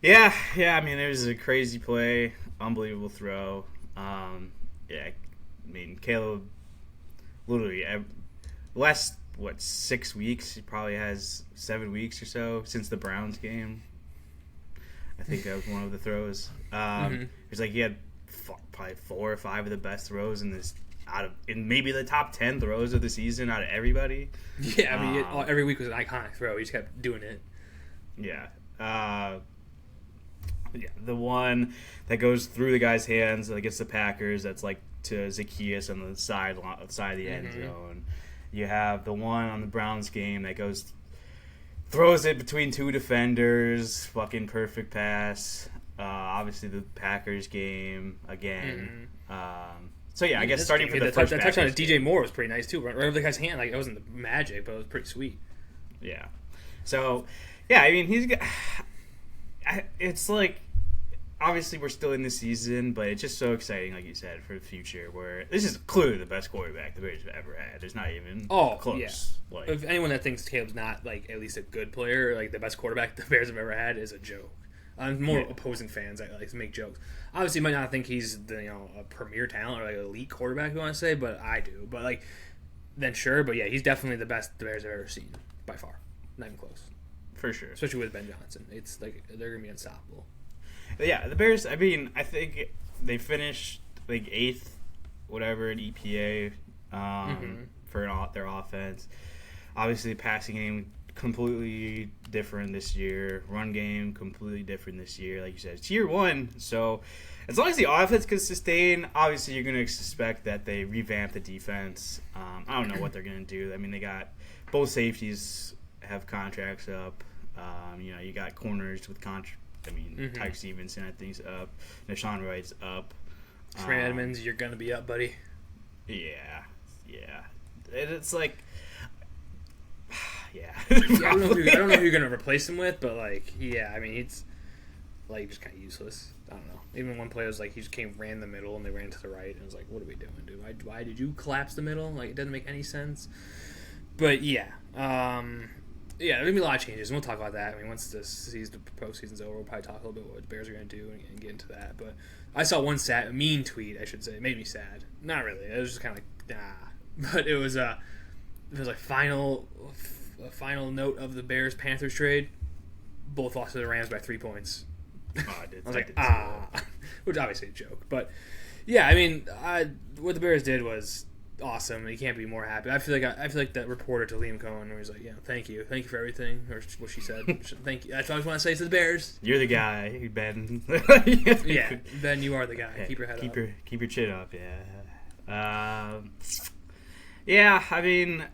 I mean, it was a crazy play, unbelievable throw. I mean, Caleb, literally, last 6 weeks? He probably has 7 weeks or so since the Browns game. I think that was one of the throws. It was like he had probably 4 or 5 of the best throws in maybe the top 10 throws of the season out of everybody. Yeah, I mean, every week was an iconic throw. He just kept doing it. Yeah. The one that goes through the guy's hands against the Packers, that's like to Zacchaeus on the side of the end zone. You have the one on the Browns game that throws it between 2 defenders, fucking perfect pass. Obviously the Packers game again. So yeah, I guess This starting game, for the that first touchdown Packers to DJ Moore was pretty nice too. Right over the guy's hand, like it wasn't the magic, but it was pretty sweet. Yeah. So, yeah, I mean, it's like, obviously we're still in the season, but it's just so exciting, like you said, for the future. Where this is clearly the best quarterback the Bears have ever had. There's not even close. Yeah. Like, if anyone that thinks Caleb's not like at least a good player, like the best quarterback the Bears have ever had, is a joke. More opposing fans that like to make jokes. Obviously, you might not think he's a premier talent or like an elite quarterback. You want to say, but I do. But like, then sure. But yeah, he's definitely the best the Bears have ever seen by far. Not even close. For sure. Especially with Ben Johnson, it's like they're gonna be unstoppable. But yeah, the Bears. I mean, I think they finished like 8th, whatever in EPA for their offense. Obviously, passing game completely different this year. Run game completely different this year. Like you said, it's year 1, so as long as the offense can sustain, obviously you're going to expect that they revamp the defense. I don't know what they're going to do. I mean, they got both safeties have contracts up. You got corners with contracts. I mean, Tyke Stevenson, I think, is up. Nashawn Wright's up. Trey Edmonds, you're going to be up, buddy. Yeah. It's like... Yeah. I don't know who you're gonna replace him with, but like, yeah, I mean, it's like just kind of useless. I don't know. Even one player was like, he just ran the middle and they ran to the right, and it was like, what are we doing, dude? Why did you collapse the middle? Like, it doesn't make any sense. But yeah, there's gonna be a lot of changes, and we'll talk about that. I mean, once the postseason's over, we'll probably talk a little bit about what the Bears are gonna do and get into that. But I saw one mean tweet, I should say, it made me sad. Not really. It was just kind of like, nah. But it was like a final note of the Bears-Panthers trade. Both lost to the Rams by 3 points. Oh, I was like, which obviously a joke. But, yeah, I mean, what the Bears did was awesome. You can't be more happy. I feel like that reporter to Liam Cohen where he's like, yeah, thank you for everything, or what she said. Thank you. That's what I just want to say to the Bears. You're the guy, Ben. Yeah, Ben, you are the guy. Yeah, keep your head up. Keep your chin up, yeah. Yeah, I mean...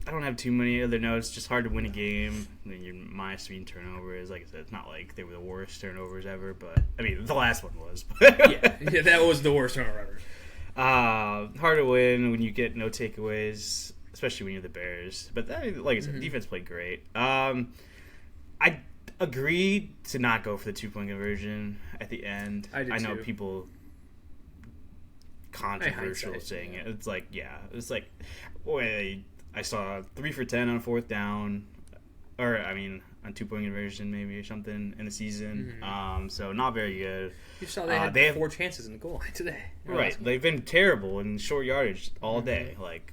I don't have too many other notes. Just hard to win a game. I mean, you're -3 turnovers. Like I said, it's not like they were the worst turnovers ever, but I mean, the last one was. yeah, that was the worst turnover ever. Hard to win when you get no takeaways, especially when you're the Bears. But like I said, defense played great. I agreed to not go for the 2-point conversion at the end. I know too. people controversial saying it. It's like, wait. I saw 3 for 10 on 4th down, or I mean on 2-point conversion maybe or something in the season. So not very good. You saw they had 4 chances in the goal line today. Right, they've been terrible in short yardage all day. Like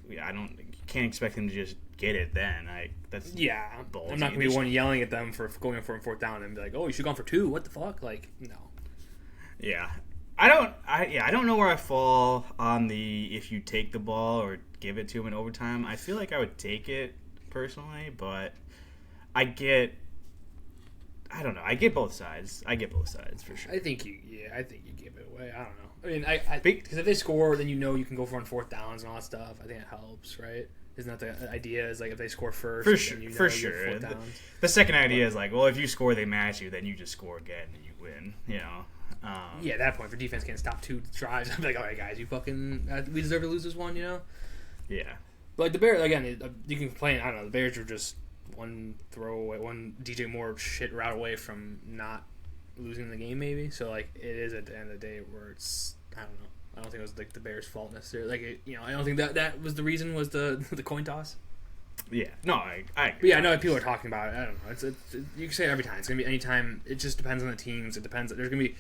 can't expect them to just get it then. That's ballsy. I'm not gonna be one yelling at them for going for 4th down and be like, oh, you should have gone for 2. What the fuck? Like, no. Yeah. I don't know where I fall on the if you take the ball or give it to him in overtime. I feel like I would take it personally, but I get both sides. I get both sides for sure. I think you give it away. I don't know. I mean, because if they score, then you can go for on 4th downs and all that stuff. I think it helps, right? Isn't that the idea? Is like if they score first, for sure. 4th downs. The second idea is like, well, if you score, they match you, then you just score again and you win. You know. At that point, if your defense can't stop 2 drives, I'm like, all right, guys, we deserve to lose this one, you know? Yeah. But like the Bears, again, you can complain. I don't know. The Bears were just one DJ Moore shit route away from not losing the game, maybe. So like, it is at the end of the day where it's, I don't know. I don't think it was like the Bears' fault necessarily. Like, I don't think that was the reason. Was the coin toss? Yeah. No, I agree. But yeah, I know what people are talking about it. I don't know. It's you can say it every time. It's gonna be any time. It just depends on the teams. It depends. There's gonna be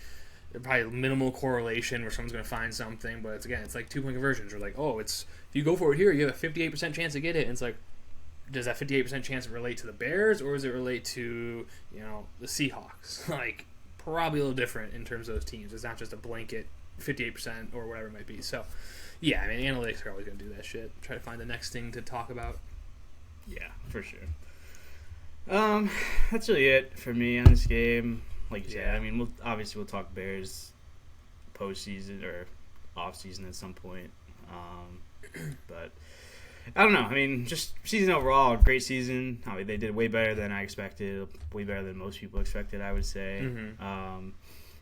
probably minimal correlation where someone's going to find something, but it's like 2-point conversions. Or like, oh, if you go for it here, you have a 58% chance to get it. And it's like, does that 58% chance relate to the Bears or does it relate to the Seahawks? Like, probably a little different in terms of those teams. It's not just a blanket 58% or whatever it might be. So, yeah, I mean, analytics are always going to do that shit. Try to find the next thing to talk about. Yeah, for sure. That's really it for me on this game. Like you said, I mean, we'll talk Bears postseason or off season at some point. But I don't know. I mean, just season overall, great season. I mean, they did way better than I expected, way better than most people expected, I would say.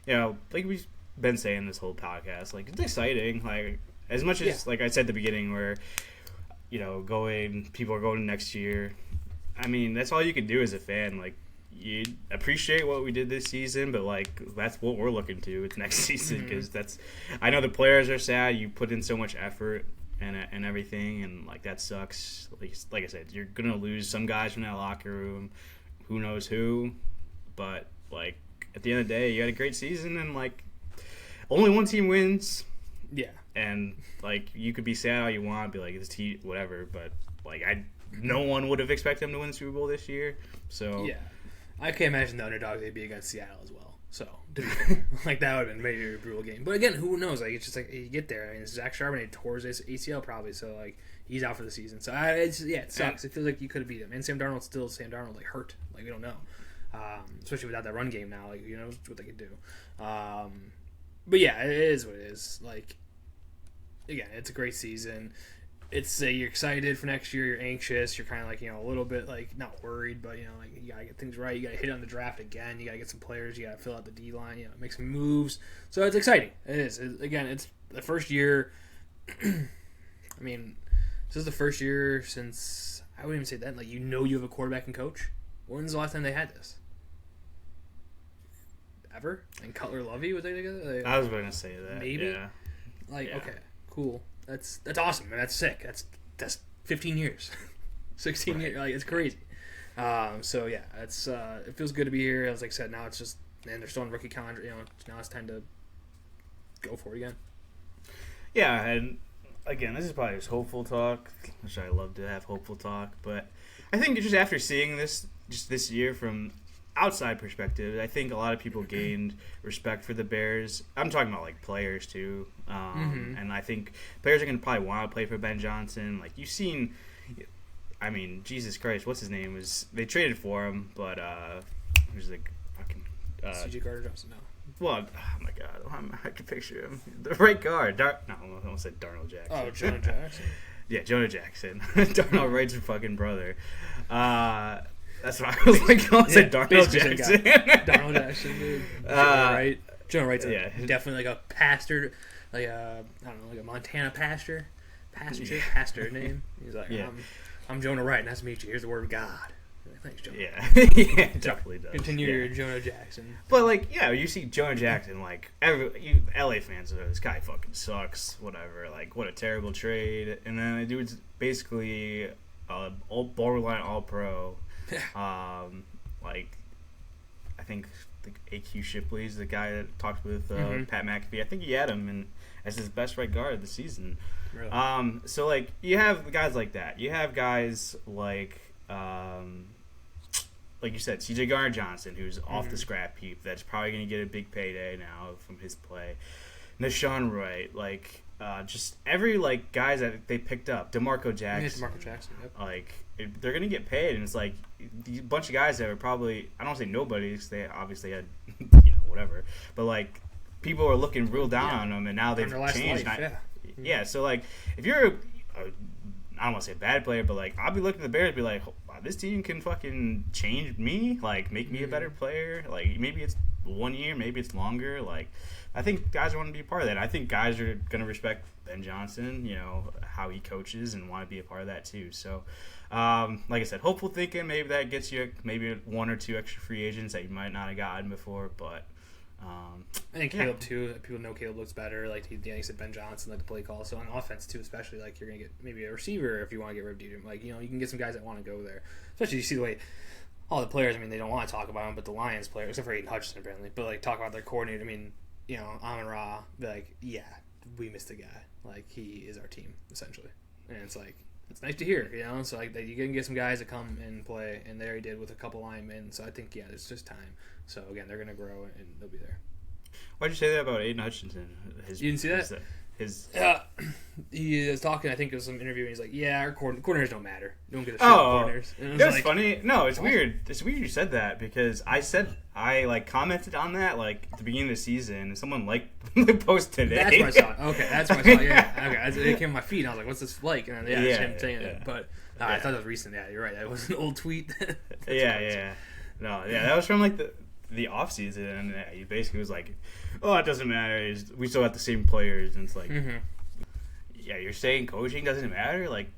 Like we been saying this whole podcast, like, it's exciting. Like, as much as, like I said at the beginning, where, people are going next year. I mean, that's all you can do as a fan. Like, you appreciate what we did this season, but, like, that's what we're looking to with next season, because I know the players are sad. You put in so much effort and everything, and, like, that sucks. Like I said, you're going to lose some guys from that locker room. Who knows who? But, like, at the end of the day, you had a great season, and, like, only one team wins. Yeah. And, like, you could be sad all you want, be like, this team, whatever, but, like, no one would have expected them to win the Super Bowl this year. So yeah, I can't imagine the underdogs they'd be against Seattle as well. So like that would have been maybe a brutal game. But again, who knows? Like it's just like you get there. I mean, Zach Charbonnet tore his ACL probably, so like he's out for the season. So it sucks. It feels like you could have beat him. And Sam Darnold's still like hurt. Like we don't know, especially without that run game now. Like what they could do. But yeah, it is what it is. Like again, it's a great season. It's you're excited for next year. You're anxious. You're kind of like a little bit like not worried, but like you gotta get things right. You gotta hit on the draft again. You gotta get some players. You gotta fill out the D line. Make some moves. So it's exciting. It is. Again, it's the first year. I mean, this is the first year since I wouldn't even say that. Like you have a quarterback and coach. When's the last time they had this? Ever? And Cutler Lovey was they together? I was going to say that. Maybe. Yeah. Okay, cool. That's awesome, and that's sick. That's 15 years, 16 years. Like it's crazy. So yeah, it's it feels good to be here. As I said, now it's just they're still on rookie contract. Now it's time to go for it again. Yeah, and again, this is probably just hopeful talk, which I love to have hopeful talk. But I think just after seeing this year from outside perspective, I think a lot of people gained respect for the Bears. I'm talking about like players too, and I think players are going to probably want to play for Ben Johnson. Like you've seen, I mean, Jesus Christ, what's his name? They traded for him, but he was like fucking C.J. Gardner-Johnson. No. Well, oh my God, I can picture him. The right guard. I almost said Darnell Jackson. Oh, Jonah Jackson. Yeah, Jonah Jackson. Darnell Wright's fucking brother. That's why I was like, I said Darnell Jackson. Darnell Jackson, dude. Jonah Wright's definitely like a pastor, like like a Montana pastor name. He's like, I'm Jonah Wright. Nice to meet you. Here's the word of God. Like, thanks, Jonah. Yeah, it definitely does. Continue your Jonah Jackson. But like, you see Jonah Jackson, like LA fans are this guy fucking sucks. Whatever. Like, what a terrible trade. And then the dude's basically borderline All-Pro. Like I think A.Q. Shipley's the guy that talked with Pat McAfee. I think he had him as his best right guard this season. Really? So like you have guys like that. You have guys like you said, C.J. Gardner-Johnson, who's off the scrap heap. That's probably going to get a big payday now from his play. Nashawn Wright, like just every like guys that they picked up. DeMarco Jackson. Yeah, DeMarco Jackson. Yep. Like they're gonna get paid, and it's like a bunch of guys that are probably, I don't want to say nobody because they obviously had whatever, but like people are looking real down on them, and now they've changed. So like if you're I don't want to say a bad player, but like I'll be looking at the Bears and be like, wow, this team can fucking change me, like make me a better player. Like maybe it's 1 year, maybe it's longer. Like I think guys want to be a part of that. I think guys are gonna respect Ben Johnson, how he coaches, and want to be a part of that too. So like I said, hopeful thinking, maybe that gets you maybe 1 or 2 extra free agents that you might not have gotten before, but I think Caleb too. People know Caleb looks better. Like he said, Ben Johnson, like the play call. So on offense too, especially like you're gonna get maybe a receiver if you want to get rid of Dieter. Like you can get some guys that want to go there. Especially you see the way all the players. I mean, they don't want to talk about them, but the Lions players, except for Aiden Hutchinson apparently, but like talk about their coordinator. I mean, Amon-Ra, be like, yeah, we missed a guy. Like he is our team essentially, and it's like. It's nice to hear, So like you can get some guys that come and play, and they already did with a couple linemen. So I think it's just time. So again, they're gonna grow and they'll be there. Why'd you say that about Aiden Hutchinson? You didn't see that? He was talking. I think it was some interview, and he's like, "Yeah, our coordinators don't matter. Don't get a shit coordinators." And it was funny. No, it's weird. It's weird you said that because I commented on that like at the beginning of the season, and someone liked the post today. That's why I saw it. Okay, that's why I saw it. Yeah, okay. It came on my feed, and I was like, "What's this like?" And it's him saying it. But I thought that was recent. Yeah, you're right. That was an old tweet. Yeah. No, yeah, that was from like the offseason, and he basically was like, "Oh, it doesn't matter. We still got the same players." And it's like, yeah, you're saying coaching doesn't matter? Like,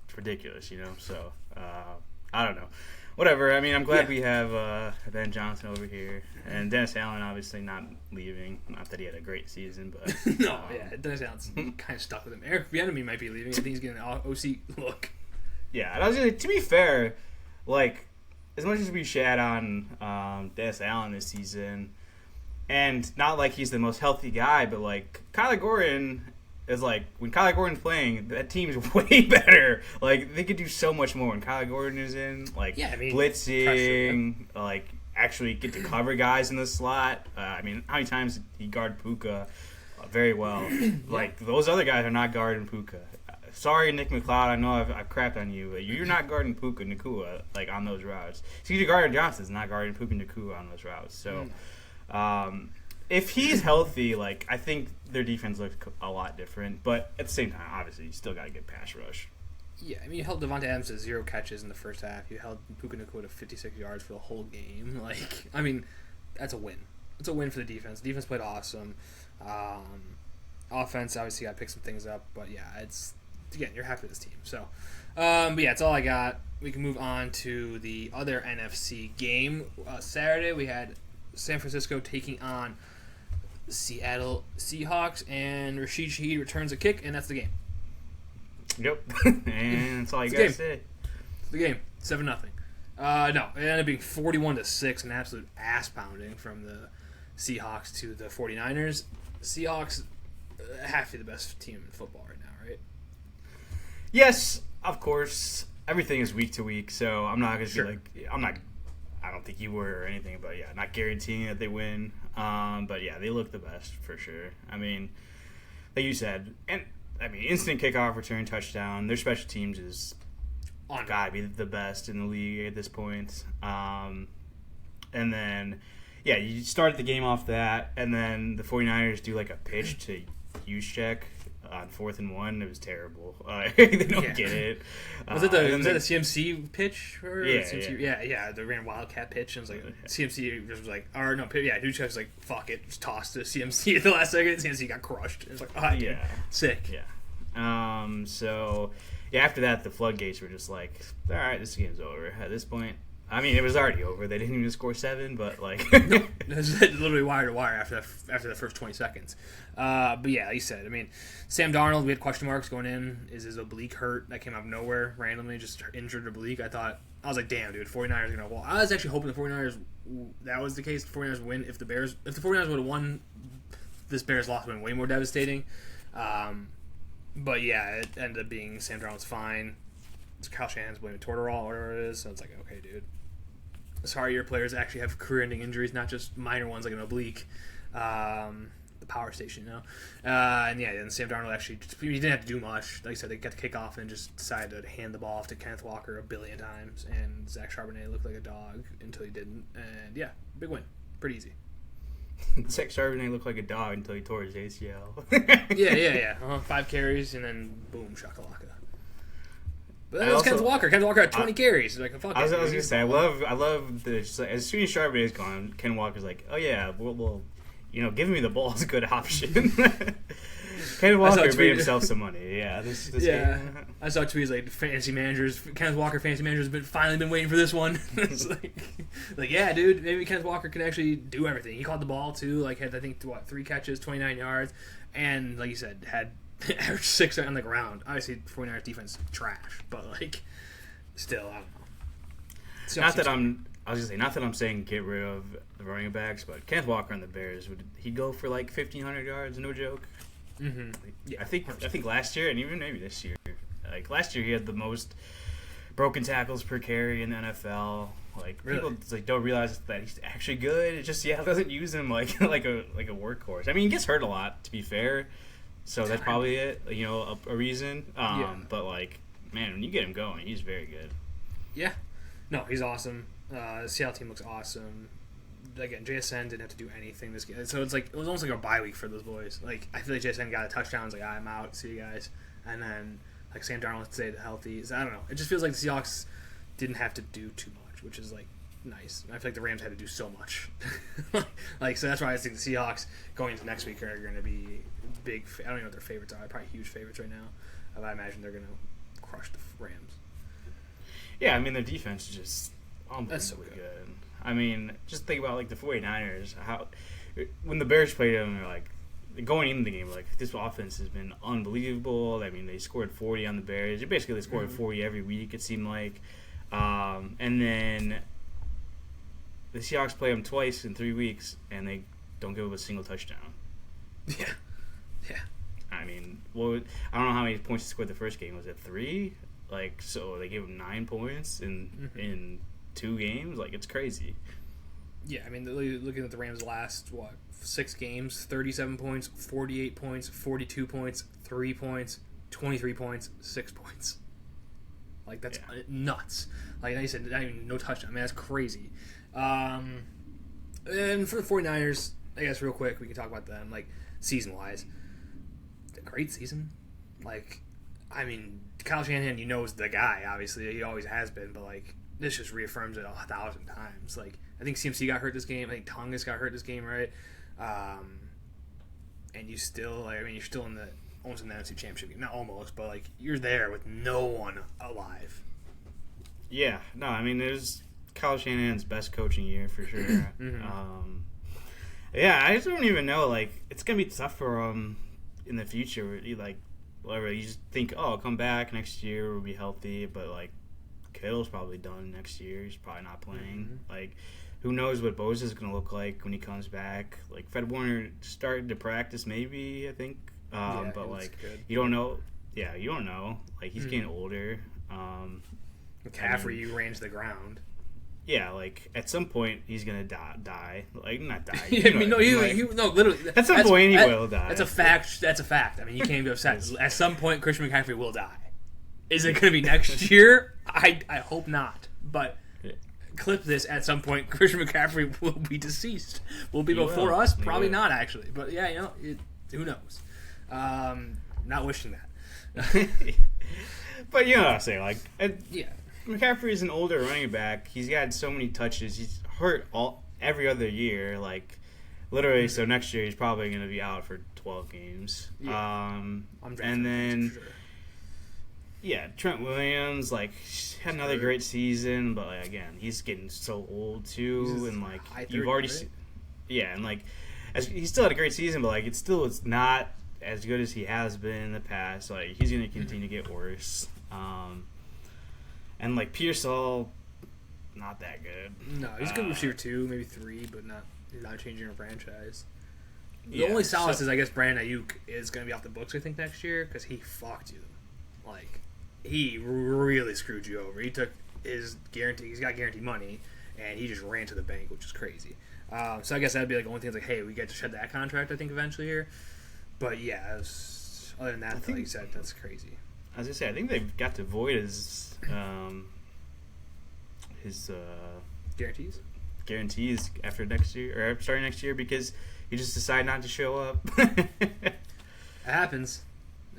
it's ridiculous, you know? So, I don't know. Whatever. I mean, I'm glad we have Ben Johnson over here. And Dennis Allen obviously not leaving. Not that he had a great season, but... No, Dennis Allen's kind of stuck with him. Eric Bieniemy might be leaving. I think he's getting an OC look. Yeah, and I was gonna, to be fair, like, as much as we shat on Dennis Allen this season, and not like he's the most healthy guy, but, like, Kyler Gordon... is like when Kyler Gordon's playing, that team's way better. Like they could do so much more when Kyler Gordon is in. Like blitzing, pressure, like actually get to cover guys in the slot. I mean, how many times did he guard Puka very well? Like those other guys are not guarding Puka. Sorry, Nick McLeod. I know I've crapped on you, but you're not guarding Puka Nacua like on those routes. CJ Gardner-Johnson's not guarding Puka Nacua on those routes. So. If he's healthy, like I think their defense looks a lot different, but at the same time, obviously, you still got to get pass rush. Yeah, I mean, you held Devontae Adams to 0 catches in the first half. You held Puka Nacua to 56 yards for the whole game. Like, I mean, that's a win. It's a win for the defense. The defense played awesome. Offense obviously got to pick some things up, but yeah, it's again, you're happy with this team. So, but yeah, that's all I got. We can move on to the other NFC game. Saturday, we had San Francisco taking on Seattle Seahawks, and Rashid Shaheed returns a kick, and that's the game. Yep. And that's all you gotta say. It's the game. 7-0. No, it ended up being 41-6, an absolute ass pounding from the Seahawks to the 49ers. Seahawks have to be the best team in football right now, right? Yes, of course. Everything is week to week, so I'm not gonna be like I don't think you were or anything, but yeah, not guaranteeing that they win. But yeah, they look the best for sure. I mean, like you said, and I mean, instant kickoff return touchdown. Their special teams is gotta be the best in the league at this point. And then, yeah, you start the game off that, and then the 49ers do like a pitch to Juszczyk on 4th and 1. It was terrible. They don't get it. Was it the CMC pitch? Yeah. They ran wildcat pitch, and it was like CMC just was like, or no, Juszczyk was like, fuck it, just tossed to CMC at the last second. CMC got crushed. It was like, sick. Yeah. So yeah, after that, the floodgates were just like, all right, this game's over at this point. I mean, it was already over. They didn't even score 7, but like, no, it was literally wire to wire after the first 20 seconds. But yeah, like you said, I mean, Sam Darnold, we had question marks going in. Is his oblique hurt? That came out of nowhere randomly, just injured oblique. I was like, damn, dude, 49ers are gonna wall. I was actually hoping the 49ers, that was the case. The 49ers would win. If the 49ers would have won, this Bears loss would have been way more devastating. But yeah, it ended up being Sam Darnold's fine. It's Kyle Shanahan's blaming Tortorella or whatever it is. So it's like, okay, dude. Sorry, your players actually have career-ending injuries, not just minor ones like an oblique. The power station, you know. And yeah, and Sam Darnold actually he didn't have to do much. Like I said, they got the kickoff and just decided to hand the ball off to Kenneth Walker a billion times. And Zach Charbonnet looked like a dog until he didn't. And yeah, big win, pretty easy. Zach Charbonnet looked like a dog until he tore his ACL. Yeah. 5 carries and then boom, shakalaka. But that was Kenneth Walker. Kenneth Walker had 20 carries. Like, fuck I was gonna say, I love the. Just like, as soon as Charbonnet is gone, Ken Walker's like, oh yeah, well, giving me the ball is a good option. Ken Walker made himself some money. Yeah, this game. I saw tweets like fantasy managers. Kenneth Walker fantasy managers have finally been waiting for this one. It's like yeah, dude. Maybe Kenneth Walker can actually do everything. He caught the ball too. Like had 3 catches, 29 yards, and like you said, had average 6 on the ground. Obviously, 49ers defense trash, but like still, I don't know. Not that I'm saying get rid of the running backs, but Kenneth Walker on the Bears would he go for like 1,500 yards? No joke. Mm-hmm. Yeah, I think last year and even maybe this year. Like last year, he had the most broken tackles per carry in the NFL. Like people don't realize that he's actually good. It just doesn't use him like a workhorse. I mean, he gets hurt a lot, to be fair. So that's probably it. A reason. But like, man, when you get him going, he's very good. Yeah. No, he's awesome. The Seattle team looks awesome. Again, JSN didn't have to do anything this game, so it was almost like a bye week for those boys. Like I feel like JSN got a touchdown. It's like I'm out. See you guys. And then Sam Darnold stayed healthy. So, I don't know. It just feels like the Seahawks didn't have to do too much, which is like nice. I feel like the Rams had to do so much. So that's why I think the Seahawks going into next week are going to be big. I don't even know what their favorites are. Probably huge favorites right now. I imagine they're going to crush the Rams. Yeah, I mean, their defense is just unbelievably That's so good. I mean, just think about, like, the 49ers. When the Bears played them, they're like, going into the game, like, this offense has been unbelievable. I mean, they scored 40 on the Bears. Basically, they scored 40 every week, it seemed like. And then the Seahawks play them twice in 3 weeks, and they don't give up a single touchdown. Yeah. I mean, I don't know how many points they scored the first game. Was it 3? Like, so they gave them 9 points in 2 games. Like, it's crazy. Yeah, I mean, looking at the Rams' last 6 games: 37 points, 48 points, 42 points, 3 points, 23 points, 6 points. Like, that's nuts. Like you said, not even no touchdown. I mean, that's crazy. And for the 49ers, I guess real quick, we can talk about them, like, season-wise. A great season. Like, I mean, Kyle Shanahan, is the guy, obviously. He always has been, but, like, this just reaffirms it 1,000 times. Like, I think CMC got hurt this game. I think Tongas got hurt this game, right? And you still, you're still almost in the NFC Championship game. Not almost, but, like, you're there with no one alive. Yeah. No, I mean, it was Kyle Shanahan's best coaching year for sure. Yeah, I just don't even know. Like, it's going to be tough for him in the future. Whatever. You just think, I'll come back next year, we'll be healthy. But, like, Kittle's probably done next year. He's probably not playing. Like, who knows what Bosa's going to look like when he comes back. Like, Fred Warner started to practice maybe, I think. But, like, you don't know. Yeah, you don't know. Like, he's getting older. McCaffrey, you ran to the ground. Yeah, like, at some point, he's going to die. Like, not die. Literally. At some point, he will die. That's a fact. I mean, you can't be upset. At some point, Christian McCaffrey will die. Is it going to be next year? I hope not. But clip this, at some point, Christian McCaffrey will be deceased. Will it be before us? Probably not, actually. But, yeah, who knows? Not wishing that. But you know what I'm saying. Like, McCaffrey is an older running back. He's got so many touches. He's hurt every other year. Like, literally, so next year he's probably going to be out for 12 games. Yeah. And then, for sure. Yeah, Trent Williams, like, had another great season. But, like, again, he's getting so old, too. And, like, you've already seen. Yeah, and, like, he still had a great season, but, like, it's not as good as he has been in the past. Like, he's going to continue to get worse. And, like, Pearsall, not that good. No, he's a good receiver, too. Maybe 3, but not changing our franchise. The only solace is, I guess, Brandon Ayuk is going to be off the books, I think, next year, because he fucked you. Like, he really screwed you over. He took his guarantee. He's got guaranteed money, and he just ran to the bank, which is crazy. So I guess that'd be, like, the only thing. It's like, hey, we get to shed that contract, I think, eventually here. But, yeah, other than that, like you said, that's crazy. I was going to say, I think they've got to void his guarantees after next year, or starting next year, because he just decided not to show up. It happens.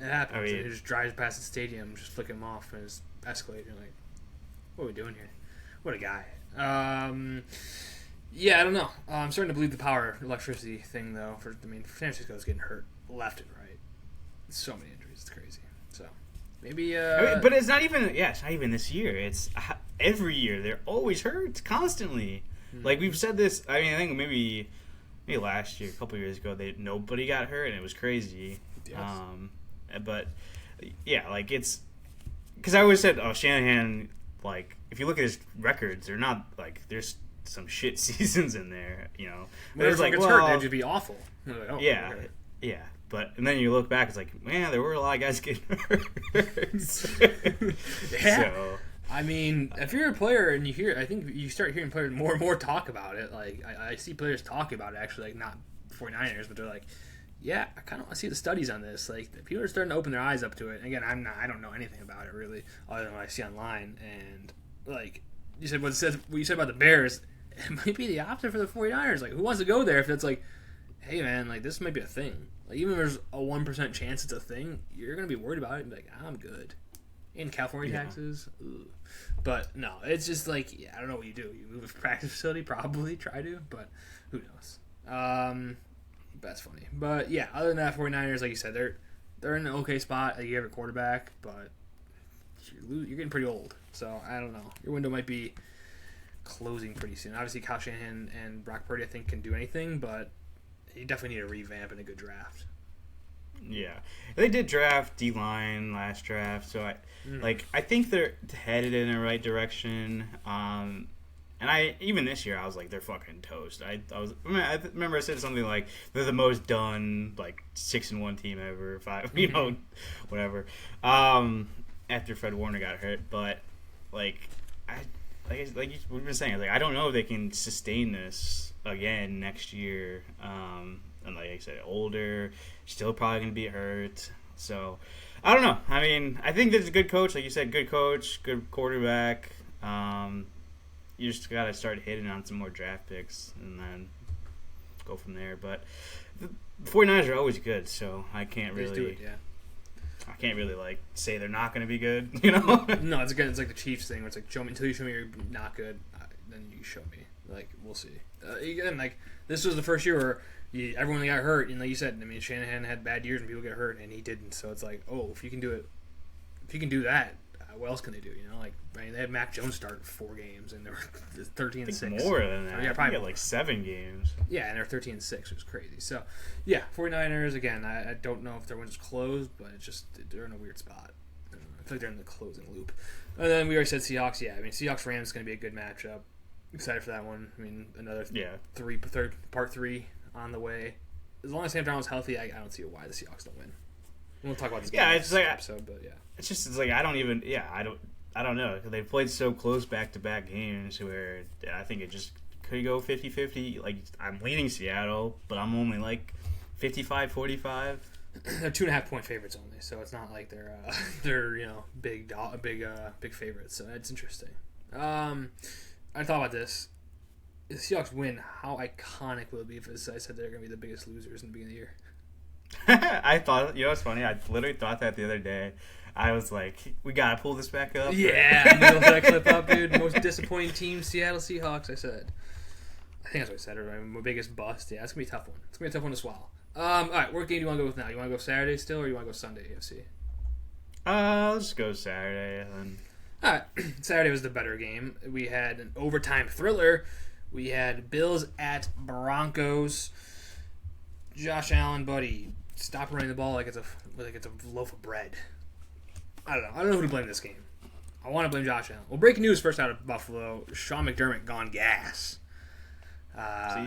I mean, he just drives past the stadium, just flick him off in his Escalade. You're like, what are we doing here? What a guy. Yeah, I don't know. I'm starting to believe the power electricity thing, though. San Francisco's getting hurt left and right. So many injuries. It's crazy. So maybe. But it's not even. Yeah, it's not even this year. It's every year. They're always hurt constantly. Mm-hmm. Like we've said this. I mean, I think maybe last year, a couple years ago, nobody got hurt, and it was crazy. Yes. But yeah, like it's because I always said, Shanahan. Like if you look at his records, they're not like there's some shit seasons in there, But it's like, hurt, they'd just be awful. Like, yeah. But and then you look back, it's like, man, there were a lot of guys getting hurt. Yeah. So, I mean, if you're a player and I think you start hearing players more and more talk about it. Like I see players talk about it actually, like not 49ers, but they're like, yeah, I kind of want to see the studies on this. Like people are starting to open their eyes up to it. And again, I don't know anything about it really, other than what I see online. And like you said, what you said about the Bears. It might be the opposite for the 49ers. Like, who wants to go there if it's like, hey, man, like, this might be a thing. Like, even if there's a 1% chance it's a thing, you're going to be worried about it and be like, I'm good. And California taxes. Ugh. But no, it's just like, I don't know what you do. You move a practice facility, probably try to, but who knows? That's funny. But yeah, other than that, 49ers, like you said, they're in an okay spot. You have a quarterback, but you're getting pretty old. So I don't know. Your window might be closing pretty soon. Obviously, Kyle Shanahan and Brock Purdy, I think, can do anything, but you definitely need a revamp and a good draft. Yeah, they did draft D-line last draft, so I think they're headed in the right direction. And even this year I was like, they're fucking toast. I remember I said something like they're the most done 6-1 team ever, whatever. After Fred Warner got hurt, but we've been saying, I don't know if they can sustain this again next year. And like I said, older, still probably going to be hurt. So, I don't know. I mean, I think there's a good coach. Like you said, good coach, good quarterback. You just got to start hitting on some more draft picks and then go from there. But the 49ers are always good, so I can't really do it, I can't really say they're not going to be good, No, it's good. It's like the Chiefs thing where it's like, show me until you show me you're not good, then you show me. We'll see. Again, this was the first year where everyone got hurt, and like you said, I mean, Shanahan had bad years and people get hurt, and he didn't. So it's like, if you can do it, if you can do that, what else can they do? They had Mac Jones start 4 games, and they were 13-6. More than that. Yeah, probably 7 games. Yeah, and they're 13-6, which is crazy. So, yeah, 49ers again. I don't know if their window's closed, but it's just they're in a weird spot. I feel like they're in the closing loop. And then we already said Seahawks. Yeah, I mean, Seahawks Rams is going to be a good matchup. Excited for that one. I mean, another part 3 on the way. As long as Sam Darnold's healthy, I don't see why the Seahawks don't win. We'll talk about this game it's episode, but yeah. It's I don't know. They've played so close back-to-back games where I think it just could go 50-50. I'm leaning Seattle, but I'm only 55-45. They're 2.5-point favorites only, so it's not like they're big favorites. So it's interesting. I thought about this. If the Seahawks win, how iconic will it be if I said they're going to be the biggest losers in the beginning of the year? I thought, it's funny. I literally thought that the other day. I was like, we got to pull this back up. Yeah, I knew that clip up, dude. Most disappointing team, Seattle Seahawks, I said. I think that's what I said. Right? My biggest bust. Yeah, it's going to be a tough one. It's going to be a tough one to swallow. All right, what game do you want to go with now? You want to go Saturday still, or you want to go Sunday AFC? Let's go Saturday. Then. All right, Saturday was the better game. We had an overtime thriller. We had Bills at Broncos. Josh Allen, buddy, stop running the ball like it's a loaf of bread. I don't know who to blame this game. I want to blame Josh Allen. Well, breaking news first out of Buffalo: Sean McDermott gone gas.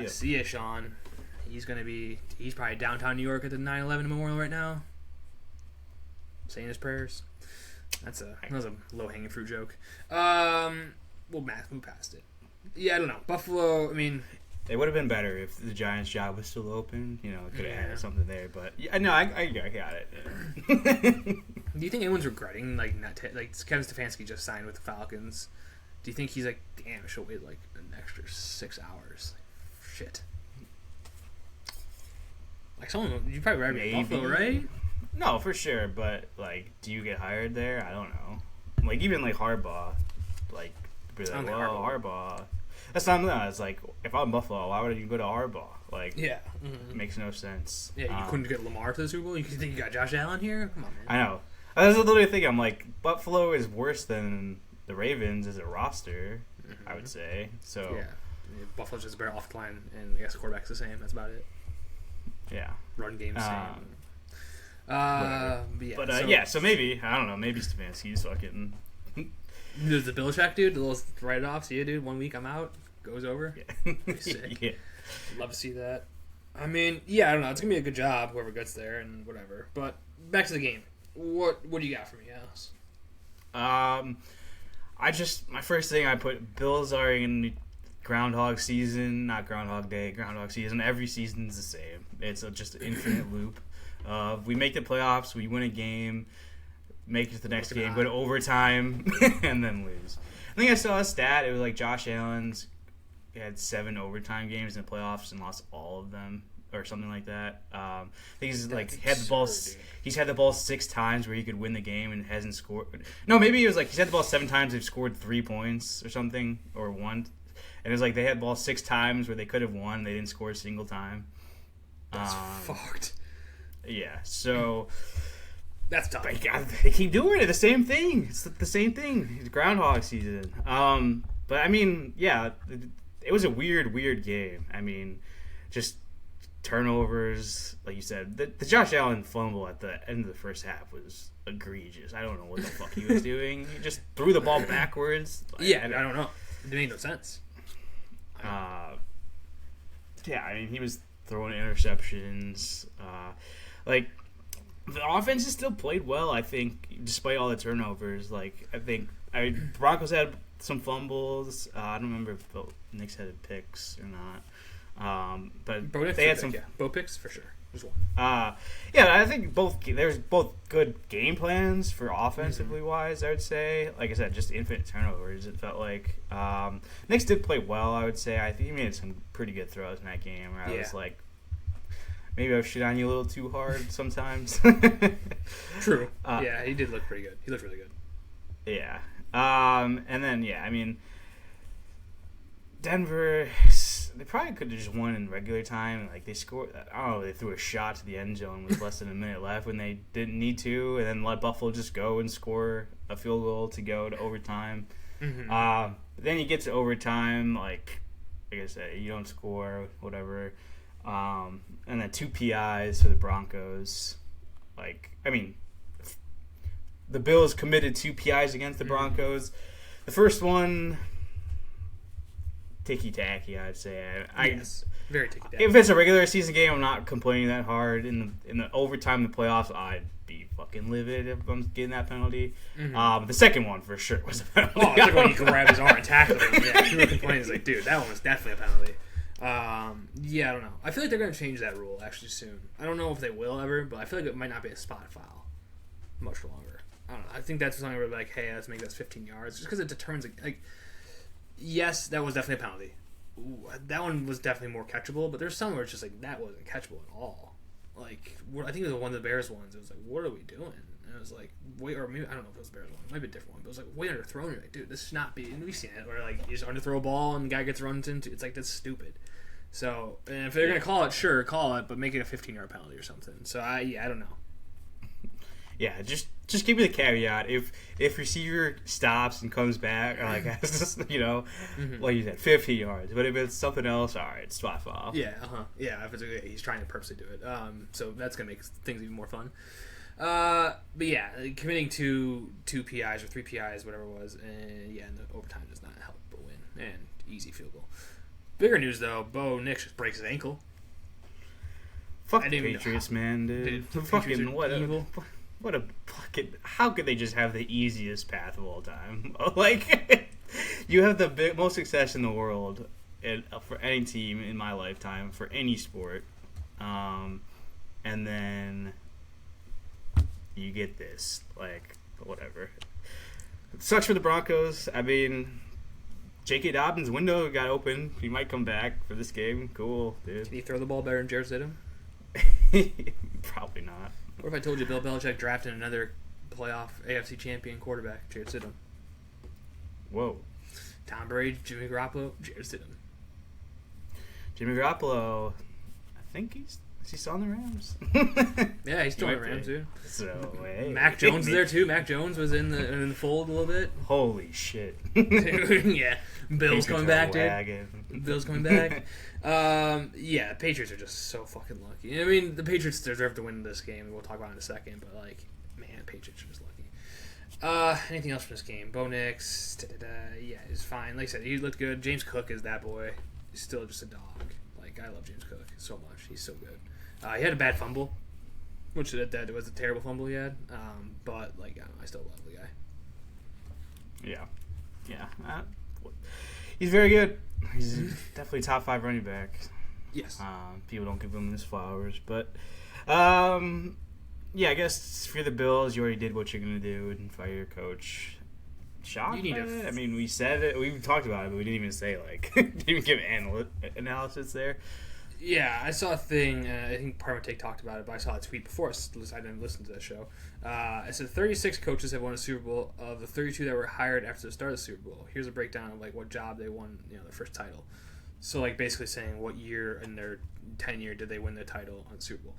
See ya, Sean. He's probably downtown New York at the 9/11 Memorial right now, saying his prayers. That was a low-hanging fruit joke. We'll move past it. Yeah, I don't know. Buffalo, I mean... It would have been better if the Giants' job was still open. Could have had something there. But, yeah, no, I got it. Do you think anyone's regretting, Kevin Stefanski just signed with the Falcons? Do you think he's like, damn, I should wait, an extra 6 hours? Shit. You probably rather be at Buffalo, right? No, for sure. But, do you get hired there? I don't know. Even, Harbaugh. Harbaugh. That's not. It's if I'm Buffalo, why would you go to Harbaugh? Yeah, makes no sense. Yeah, you couldn't get Lamar to the Super Bowl. You think you got Josh Allen here? Come on, man. I know. I was literally thinking, I'm Buffalo is worse than the Ravens as a roster. I would say so. Yeah, Buffalo's just a better offensive line, and I guess the quarterback's the same. That's about it. Yeah, run game's same. So maybe I don't know. Maybe Stefanski's fucking. There's the Belichick dude, the little write-off. See you, dude. 1 week, I'm out. Goes over. Yeah. Sick. Yeah. Love to see that. I mean, yeah, I don't know. It's gonna be a good job, whoever gets there, and whatever. But back to the game. What do you got for me, Alice? My first thing I put, Bills are in Groundhog season, not Groundhog Day, Groundhog season. Every season's the same. It's just an infinite loop. We make the playoffs, we win a game. Make it to the next game, go to overtime, and then lose. I think I saw a stat. It was Josh Allen's had 7 overtime games in the playoffs and lost all of them. or something like that. I think he's That's had the ball. absurd, dude. He's had the ball 6 times where he could win the game and hasn't scored. No, maybe it was he's had the ball 7 times. They've scored 3 points or something, or 1. And it was they had the ball 6 times where they could have won. They didn't score a single time. That's fucked. Yeah, so That's tough. they keep doing it. The same thing. It's the same thing. It's Groundhog season. But I mean, yeah, it was a weird game. I mean, just turnovers, like you said. The Josh Allen fumble at the end of the first half was egregious. I don't know what the fuck he was doing. He just threw the ball backwards. Yeah, I don't know. It made no sense. Yeah, I mean, he was throwing interceptions. The offense has still played well, I think, despite all the turnovers. Broncos had some fumbles. I don't remember if the Knicks had picks or not. But they had some. Yeah, Bo picks for sure. There's one. Yeah, I think there's both good game plans for offensively wise. I would say, like I said, just infinite turnovers. It felt like Knicks did play well. I would say. I think he made some pretty good throws in that game. Where I was like, maybe I shit on you a little too hard sometimes. True. Yeah, he did look pretty good. He looked really good. Yeah. And then I mean, Denver. They probably could have just won in regular time. They scored. I don't know. They threw a shot to the end zone with less than a minute left when they didn't need to, and then let Buffalo just go and score a field goal to go to overtime. Mm-hmm. Then you get to overtime, like I said, you don't score, whatever. And then 2 PIs for the Broncos. I mean, the Bills committed 2 PIs against the Broncos. The first one, ticky-tacky, I'd say. Yes, very ticky-tacky. If it's a regular season game, I'm not complaining that hard. In the overtime, the playoffs, I'd be fucking livid if I'm getting that penalty. But the second one, for sure, was a penalty. Oh, it's when he grabbed his arm and tackled him. Yeah, if you were complaining, dude, that one was definitely a penalty. Yeah, I don't know. I feel like they're going to change that rule actually soon. I don't know if they will ever, but I feel like it might not be a spot foul much longer. I don't know. I think that's something where hey, let's make this 15 yards, just because it determines. Yes, that was definitely a penalty. Ooh, that one was definitely more catchable, but there's some where it's just that wasn't catchable at all. I think it was one of the Bears ones. It was what are we doing? And it was wait, or maybe I don't know if it was the Bears one. It might be a different one. But it was way underthrown. You're dude, this should not be. And we've seen it where you just underthrow a ball and the guy gets run into. It's that's stupid. So, and if they're gonna call it, sure, call it, but make it a 15-yard penalty or something. So I don't know. Yeah, just give me the caveat. If receiver stops and comes back, or like you said, 15 yards. But if it's something else, all right, spot foul. Yeah, yeah. If it's he's trying to purposely do it. So that's gonna make things even more fun. But yeah, committing to 2 PIs or 3 PIs, whatever it was, and the overtime does not help but win and easy field goal. Bigger news though, Bo Nix just breaks his ankle. Fuck the Patriots, man, dude. Fucking what a fucking. How could they just have the easiest path of all time? You have the most success in the world for any team in my lifetime for any sport, and then you get this, whatever. It sucks for the Broncos. I mean, J.K. Dobbins' window got open. He might come back for this game. Cool, dude. Can he throw the ball better than Jarrett Stidham? Probably not. What if I told you Bill Belichick drafted another playoff AFC champion quarterback, Jarrett Stidham? Whoa. Tom Brady, Jimmy Garoppolo, Jarrett Stidham. Jimmy Garoppolo, I think is he still on the Rams? Yeah, he's still on the Rams, dude. So, hey. Mac Jones is there too. Mac Jones was in the fold a little bit. Holy shit. Yeah. Bill's coming back, dude. Wagon. Bill's coming back. Yeah, Patriots are just so fucking lucky. I mean, the Patriots deserve to win this game. We'll talk about it in a second, but man, Patriots are just lucky. Anything else from this game? Bo Nix, yeah, he's fine. Like I said, he looked good. James Cook is that boy. He's still just a dog. I love James Cook so much. He's so good. He had a bad fumble, which that was a terrible fumble he had. But I don't know, I still love the guy. Yeah. He's very good. He's definitely top 5 running back. Yes. People don't give him his flowers, but I guess for the Bills, you already did what you're gonna do and fire your coach. Shocked by it? I mean, we said it. We talked about it, but we didn't even say didn't even give analysis there. Yeah, I saw a thing. I think Parmatake talked about it, but I saw a tweet before. I didn't listen to that show. It said 36 coaches have won a Super Bowl of the 32 that were hired after the start of the Super Bowl. Here's a breakdown of like what job they won, their first title. So like basically saying what year in their tenure did they win the title on Super Bowl,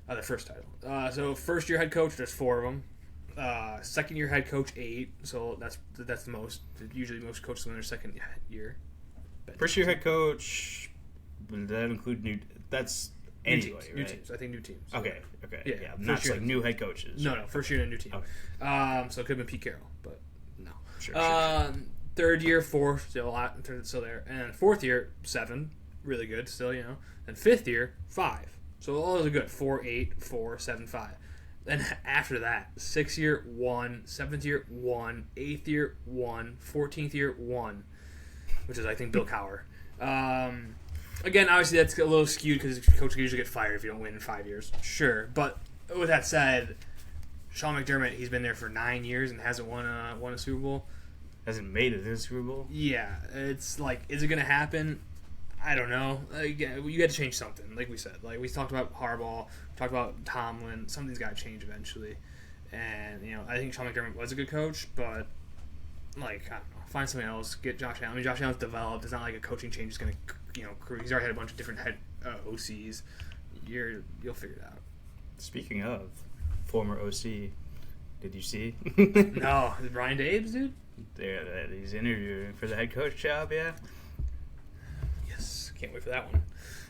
their first title. So first year head coach, there's 4 of them. Second year head coach, 8. So that's the most. Usually most coaches win their second year. First year head coach. Does that include new? That's anyway, new teams. right? New teams. I think new teams. Okay. Yeah. Not First year, like new head coaches. No. First year in a new team. Okay. So it could have been Pete Carroll, but no. Sure. Third year, 4, still there, and then fourth year, 7, really good, still, And fifth year, 5. So all those are good. 4, 8, 4, 7, 5. Then after that, 6th year, 1, 7th year, 1, 8th year, 1, 14th year, 1, which is I think Bill Cowher. Again, obviously that's a little skewed because coach can usually get fired if you don't win in 5 years. Sure, but with that said, Sean McDermott, he's been there for 9 years and hasn't won a Super Bowl. Hasn't made it to the Super Bowl. Yeah, it's like, is it going to happen? I don't know. Again, you got to change something, like we said. Like we talked about Harbaugh, talked about Tomlin. Something's got to change eventually. And I think Sean McDermott was a good coach, but like I don't know, find something else. Get Josh Allen. I mean, Josh Allen's developed. It's not like a coaching change is going to he's already had a bunch of different head OCs. You'll figure it out. Speaking of former OC, did you see? No, Brian Daboll, dude. There, he's interviewing for the head coach job. Yeah. Yes, can't wait for that one.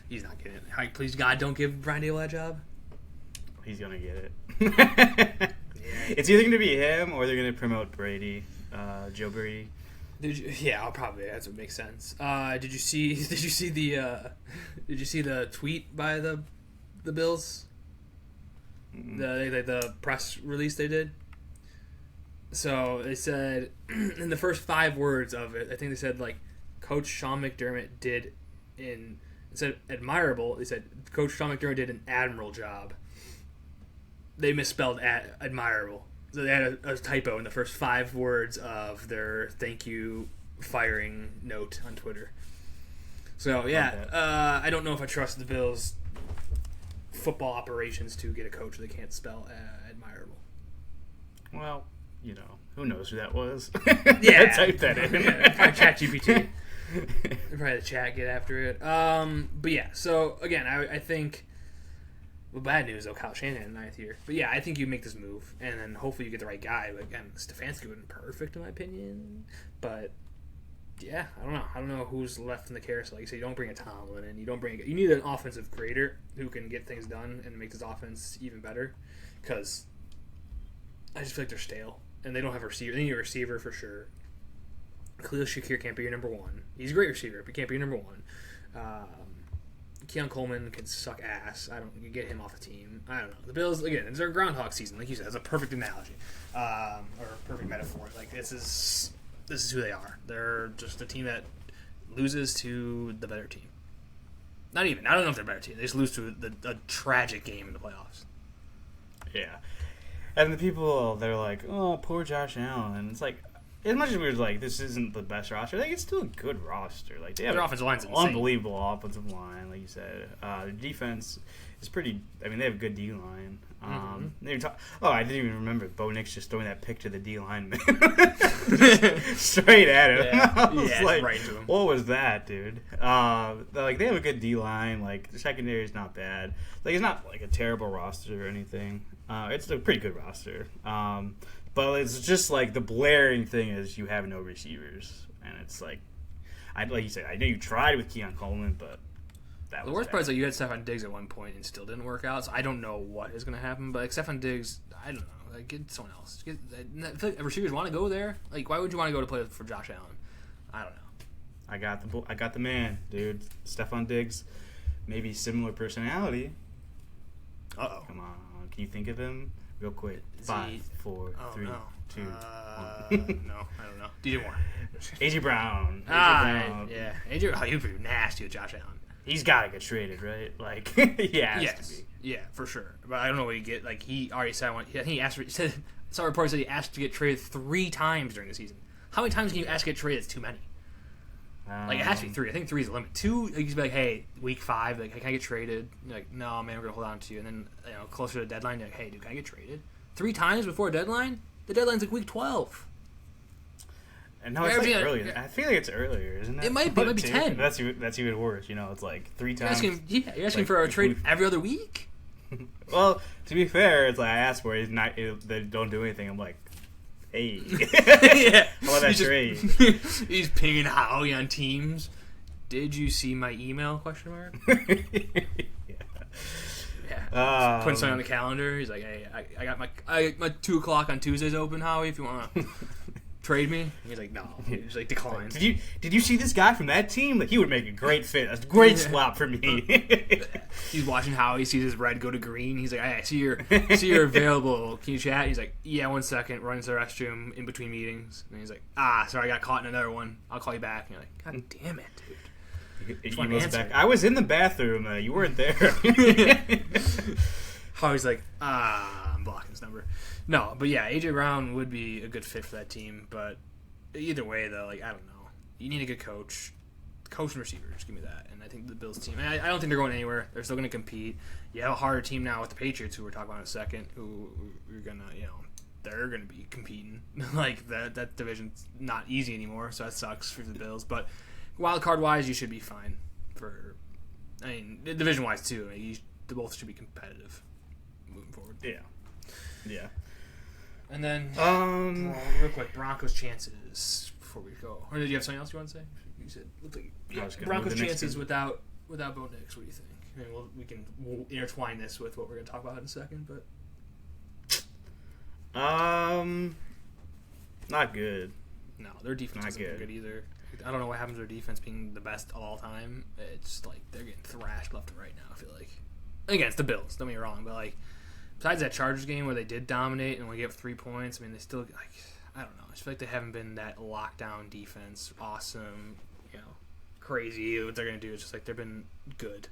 He's not getting it. Please God, don't give Brian Daboll that job. He's gonna get it. Yeah. It's either gonna be him or they're gonna promote Brady, Joe Brady. Yeah, probably. That's what makes sense. Did you see the tweet by the Bills? The press release they did. So they said in the first 5 words of it, I think they said like Coach Sean McDermott did instead of admirable, they said Coach Sean McDermott did an admirable job. They misspelled admirable. So they had a typo in the first 5 words of their thank you firing note on Twitter. So yeah, I don't know if I trust the Bills' football operations to get a coach that can't spell admirable. Well, who knows who that was? Yeah, type that in. Yeah, probably ChatGPT. Probably the chat get after it. But yeah, so again, I think. Well, bad news though, Kyle Shanahan in 9th year. But yeah, I think you make this move, and then hopefully you get the right guy. But again, Stefanski would have been perfect in my opinion. But yeah, I don't know who's left in the carousel. Like you say, you don't bring a Tomlin, and you need an offensive grader who can get things done and make this offense even better. Because I just feel like they're stale, and they don't have a receiver. They need a receiver for sure. Khalil Shakir can't be your number 1. He's a great receiver, but he can't be your number 1. Keon Coleman can suck ass. You get him off the team. I don't know. The Bills, again, it's their groundhog season, like you said. It's a perfect analogy, or a perfect metaphor. Like this is who they are. They're just a team that loses to the better team. Not even. I don't know if they're a better team. They just lose to a tragic game in the playoffs. Yeah, and the people they're like, oh, poor Josh Allen, and it's like. As much as we were like, this isn't the best roster, I think it's still a good roster. Like they have their offensive line's insane. Unbelievable offensive line, like you said. Their defense is pretty. I mean, they have a good D line. I didn't even remember Bo Nix just throwing that pick to the D lineman straight at him. Yeah, I was like, right to him. What was that, dude? Like they have a good D line. Like the secondary is not bad. Like it's not like a terrible roster or anything. It's a pretty good roster. But it's just like the blaring thing is you have no receivers, and it's like you said, I know you tried with Keon Coleman, but the worst part is that you had Stephon Diggs at one point and still didn't work out. So I don't know what is going to happen. But like Stephon Diggs, I don't know. Like get someone else. I feel like receivers want to go there. Like why would you want to go to play for Josh Allen? I don't know. I got the man, dude. Stephon Diggs, maybe similar personality. Uh-oh. Come on, can you think of him? Real quick. 5, 4, 3, 2, 1. No, I don't know. DJ Moore. A.J. Brown. Yeah. A.J. Oh, you'd be nasty with Josh Allen. He's got to get traded, right? Like, he has to be. Yeah, for sure. But I don't know what you get. Like, he already said I think he asked for. Saw reports that he asked to get traded 3 times during the season. How many times can you ask to get traded? It's too many. Like, it has to be 3. I think 3 is the limit. 2, like, you can be like, hey, week 5, like, hey, can I get traded? You're like, no, man, we're going to hold on to you. And then, closer to the deadline, you're like, hey, dude, can I get traded? 3 times before a deadline? The deadline's like week 12. And no, it's like earlier. I feel like it's earlier, isn't it? It might be 10. That's even worse. It's like 3 times. You're asking for a trade every other week? Well, to be fair, it's like I asked for it. They don't do anything. I'm like, hey. Yeah. How about that trade? He's pinging Howie on Teams. Did you see my email? ? Yeah. Putting something on the calendar. He's like, hey, I got my 2 o'clock on Tuesdays open, Howie, if you want to trade me. And he's like, no. He's like, decline. Did you see this guy from that team? Like, he would make a great fit. A great swap for me. He's watching Howie, sees his red go to green. He's like, hey, I see you're available. Can you chat? He's like, yeah, 1 second. Run to the restroom in between meetings. And he's like, sorry, I got caught in another one. I'll call you back. And you're like, God damn it, dude. He was back. I was in the bathroom. You weren't there. Howie's like, I'm blocking this number. No, but yeah, A.J. Brown would be a good fit for that team. But either way, though, like, I don't know. You need a good coach. Coach and receivers, give me that. And I think the Bills team, I don't think they're going anywhere. They're still going to compete. You have a harder team now with the Patriots, who we're talking about in a second, who are going to, they're going to be competing. Like, that division's not easy anymore, so that sucks for the Bills. But wild card wise, you should be fine. Division wise too. They both should be competitive moving forward. Yeah. And then, real quick, Broncos chances before we go. Or did you have something else you want to say? You said looked like Broncos chances without Bo Nix. What do you think? I mean, we'll intertwine this with what we're going to talk about in a second, but not good. No, their defense isn't good either. I don't know what happens to their defense being the best of all time. It's like they're getting thrashed left and right now, I feel like. Against the Bills, don't get me wrong, but like besides that Chargers game where they did dominate and only gave up 3 points, I mean, they still, like, I don't know. I just feel like they haven't been that lockdown defense, awesome, crazy. What they're going to do is just like they've been good.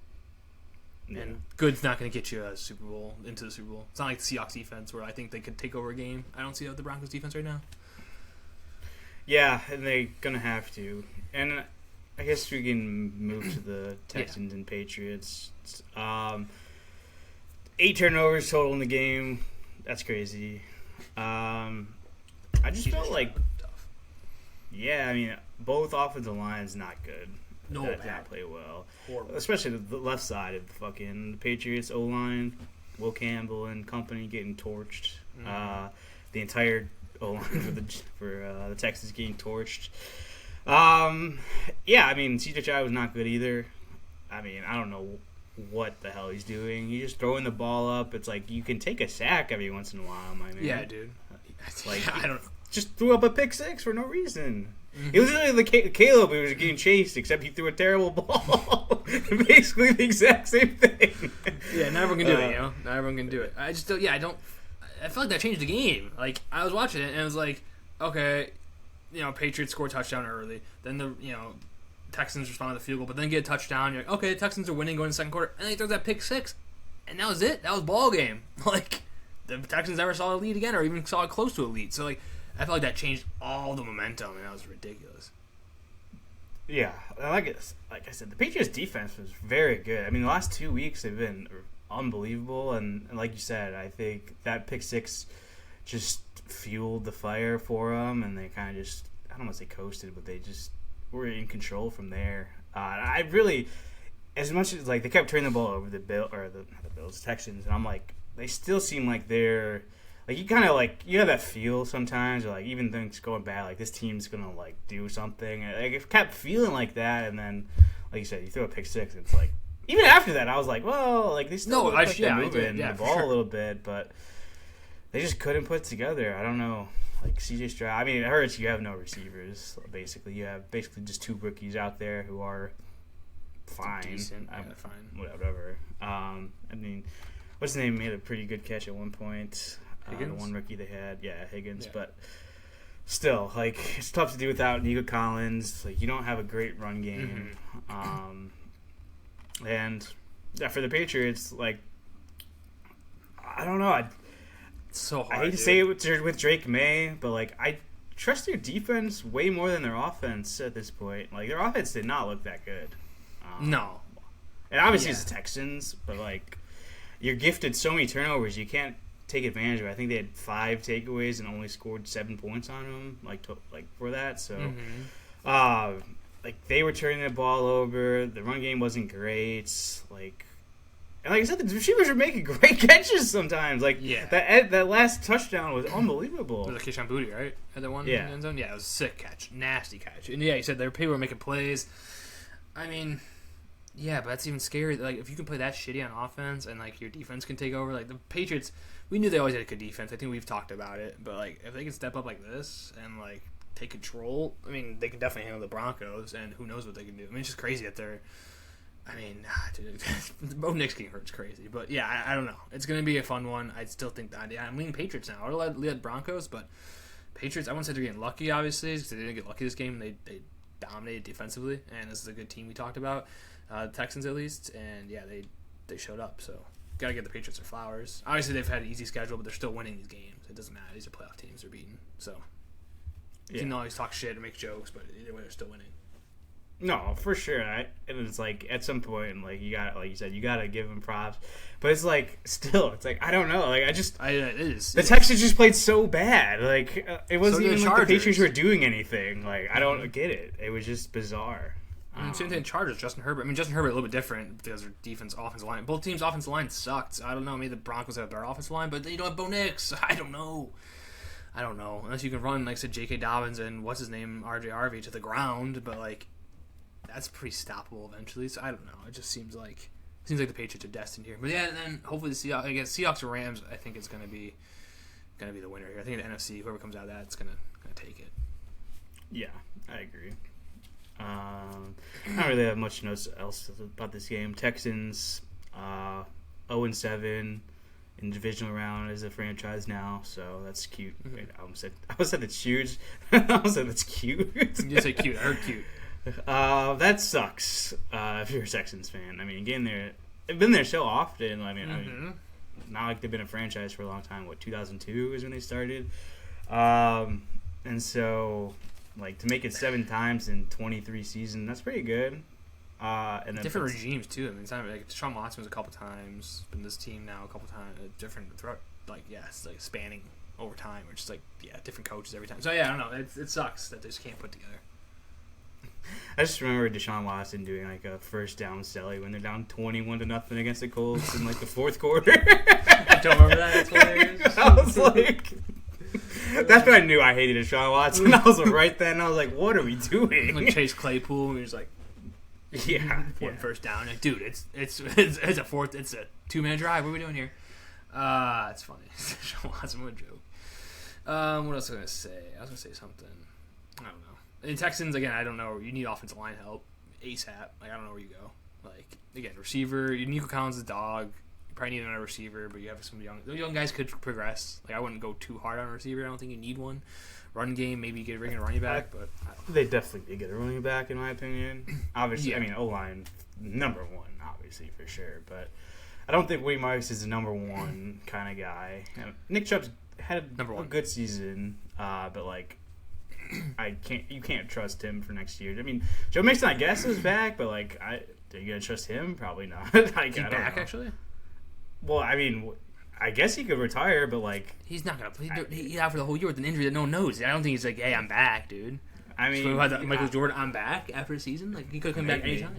Yeah. And good's not going to get you into the Super Bowl. It's not like the Seahawks defense where I think they could take over a game. I don't see the Broncos defense right now. Yeah, and they're going to have to. And I guess we can move to the Texans and Patriots. 8 turnovers total in the game. That's crazy. I just felt like, I mean, both offensive lines not good. No, that did not play well. Horrible. Especially the left side of the Patriots O-line, Will Campbell and company getting torched. The entire O-line for the Texans getting torched. I mean, C.J. Stroud was not good either. I mean, I don't know what the hell he's doing. He's just throwing the ball up. It's like you can take a sack every once in a while, my man. Yeah, dude. Like, I don't just threw up a pick 6 for no reason. It was literally Caleb who was getting chased, except he threw a terrible ball. Basically the exact same thing. Yeah, not everyone can do it, Not everyone can do it. I just don't. I feel like that changed the game. Like, I was watching it and it was like, okay, Patriots score a touchdown early. Then the Texans respond to the field goal, but then get a touchdown. You're like, okay, the Texans are winning going to the second quarter, and then he throws that pick 6, and that was it. That was ball game. Like, the Texans never saw a lead again, or even saw it close to a lead. So, like, I felt like that changed all the momentum, and that was ridiculous. Yeah, like I said, the Patriots' defense was very good. I mean, the last 2 weeks they've been unbelievable, and like you said, I think that pick 6 just fueled the fire for them, and they kind of just, I don't want to say coasted, but they just were in control from there. I really, as much as like they kept turning the ball over the Texans, and I'm like, they still seem like they're like, you kind of like, you have that feel sometimes, or like even things going bad, like this team's gonna like do something. And, like, it kept feeling like that, and then like you said, you throw a pick 6, and it's like, even after that, I was like, well, like they still look like they're moving the ball a little bit, but they just couldn't put it together. I don't know. Like C.J. Stroud, I mean, it hurts you have no receivers, basically. You have basically just 2 rookies out there who are fine. Decent, fine. Whatever. I mean, what's his name? Made a pretty good catch at one point. The one rookie they had. Yeah, Higgins. Yeah. But still, like, it's tough to do without Nico Collins. Like, you don't have a great run game. And for the Patriots, like, I don't know. So hard. I hate to say it with Drake May, but like I trust their defense way more than their offense at this point. Like, their offense did not look that good. No. And obviously it's the Texans, but, like, you're gifted so many turnovers, you can't take advantage of it. I think they had 5 takeaways and only scored 7 points on them, for that. So, they were turning the ball over. The run game wasn't great. And like I said, the receivers are making great catches sometimes. That last touchdown was unbelievable. It was a Keyshawn Booty, right? At the one in the end zone? Yeah, it was a sick catch. Nasty catch. And yeah, you said people were making plays. I mean, yeah, but that's even scary. Like, if you can play that shitty on offense and, like, your defense can take over. Like, the Patriots, we knew they always had a good defense. I think we've talked about it. But, like, if they can step up like this and, like, take control, I mean, they can definitely handle the Broncos. And who knows what they can do. I mean, it's just crazy that they're... I mean, dude, Bo Nix getting hurt is crazy. But, yeah, I don't know. It's going to be a fun one. I still think that. Yeah, I'm leaning Patriots now. I would have led Broncos, but Patriots, I wouldn't say they're getting lucky, obviously, because they didn't get lucky this game. They dominated defensively, and this is a good team we talked about, the Texans at least. And, yeah, they showed up. So, got to give the Patriots their flowers. Obviously, they've had an easy schedule, but they're still winning these games. It doesn't matter. These are playoff teams they're beating. So, you can always talk shit or make jokes, but either way, they're still winning. No, for sure. And it's like at some point, like you got, like you said, you got to give them props. But it's like still, it's like I don't know. Like it is. The Texans just played so bad. Like it wasn't even like the Patriots were doing anything. Like I don't get it. It was just bizarre. Same thing. Chargers. Justin Herbert. I mean, Justin Herbert a little bit different because their offensive line. Both teams' offensive line sucked. I don't know. Maybe the Broncos have a better offensive line, but they don't have Bo Nix. I don't know. Unless you can run, like I said, J.K. Dobbins and what's his name, R.J. Harvey to the ground, but like. That's pretty stoppable eventually. So I don't know. It just seems like the Patriots are destined here. But yeah, and then hopefully the Seahawks. I guess Seahawks or Rams. I think is going to be the winner here. I think the NFC, whoever comes out of that, it's going to take it. Yeah, I agree. I don't really have much else about this game. Texans 0-7 in Divisional Round as a franchise now, so that's cute. Mm-hmm. Wait, I almost said it's huge. I almost said that's cute. You say cute. I heard cute. That sucks if you're a Texans fan. I mean, they've been there so often. I mean, not like they've been a franchise for a long time. 2002 is when they started, and so like to make it 7 times in 23 seasons, that's pretty good. And then different regimes too. I mean, it's not like Deshaun Watson was a couple times, been this team now a couple times, different throughout. Like it's like spanning over time, or just like different coaches every time. So yeah, I don't know. It sucks that they just can't put together. I just remember Deshaun Watson doing like a first down celly when they're down 21-0 against the Colts in like the fourth quarter. I don't remember that. That's hilarious. I was like, that's when I knew I hated Deshaun Watson. I was right then. I was like, what are we doing? Like Chase Claypool, and he was like, first down. Like, dude, it's a fourth. It's a 2-minute drive. What are we doing here? It's funny. Deshaun Watson, what a joke. What else was I gonna say? I was gonna say something. I don't know. In Texans, again, I don't know. You need offensive line help ASAP. Like, I don't know where you go. Like, again, receiver. Nico Collins is a dog. You probably need another receiver, but you have some young guys could progress. Like, I wouldn't go too hard on a receiver. I don't think you need one. Run game, maybe you bring a running back, but I don't know. They definitely did get a running back, in my opinion. Obviously, I mean, O-line, number one, obviously, for sure. But I don't think Willie Marks is the number one kind of guy. Nick Chubb's had a good season, but, like, you can't trust him for next year. I mean, Joe Mixon, I guess, is back, but like, are you gonna trust him? Probably not. Like, he's back actually. Well, I mean, I guess he could retire, but like, he's not gonna play. He's out for the whole year with an injury that no one knows. I don't think he's like, hey, I'm back, dude. I mean, so Michael Jordan, I'm back after the season. Like, he could come back anytime.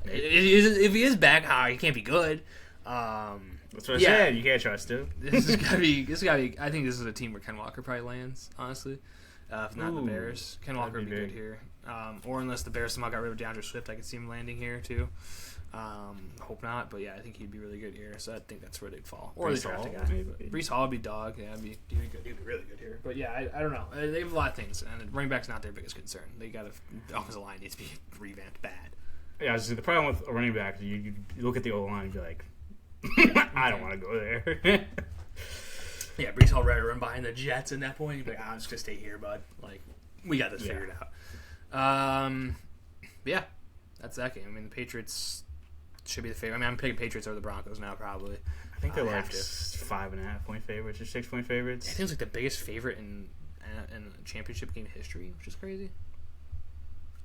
If he is back, he can't be good. That's what I said. You can't trust him. This gotta be. I think this is a team where Ken Walker probably lands, honestly. If not the Bears, Ken Walker would be good here. Or unless the Bears somehow got rid of DeAndre Swift, I could see him landing here too. Hope not, but yeah, I think he'd be really good here. So I think that's where they'd fall. Or they draft a guy. Breece Hall would be dog. Yeah, he'd be good. He'd be really good here. But yeah, I don't know. They have a lot of things, and running back's not their biggest concern. The offensive line needs to be revamped bad. Yeah, so the problem with a running back, you look at the O-line and be like, I don't want to go there. Yeah, Breece Hall ready to run behind the Jets at that point. He'd be like, I'm just going to stay here, bud. Like, we got this figured out. Yeah, that's that game. I mean, the Patriots should be the favorite. I mean, I'm picking Patriots over the Broncos now, probably. I think they're like 5.5-point favorites or 6-point favorites. I think it's like the biggest favorite in in championship game history, which is crazy.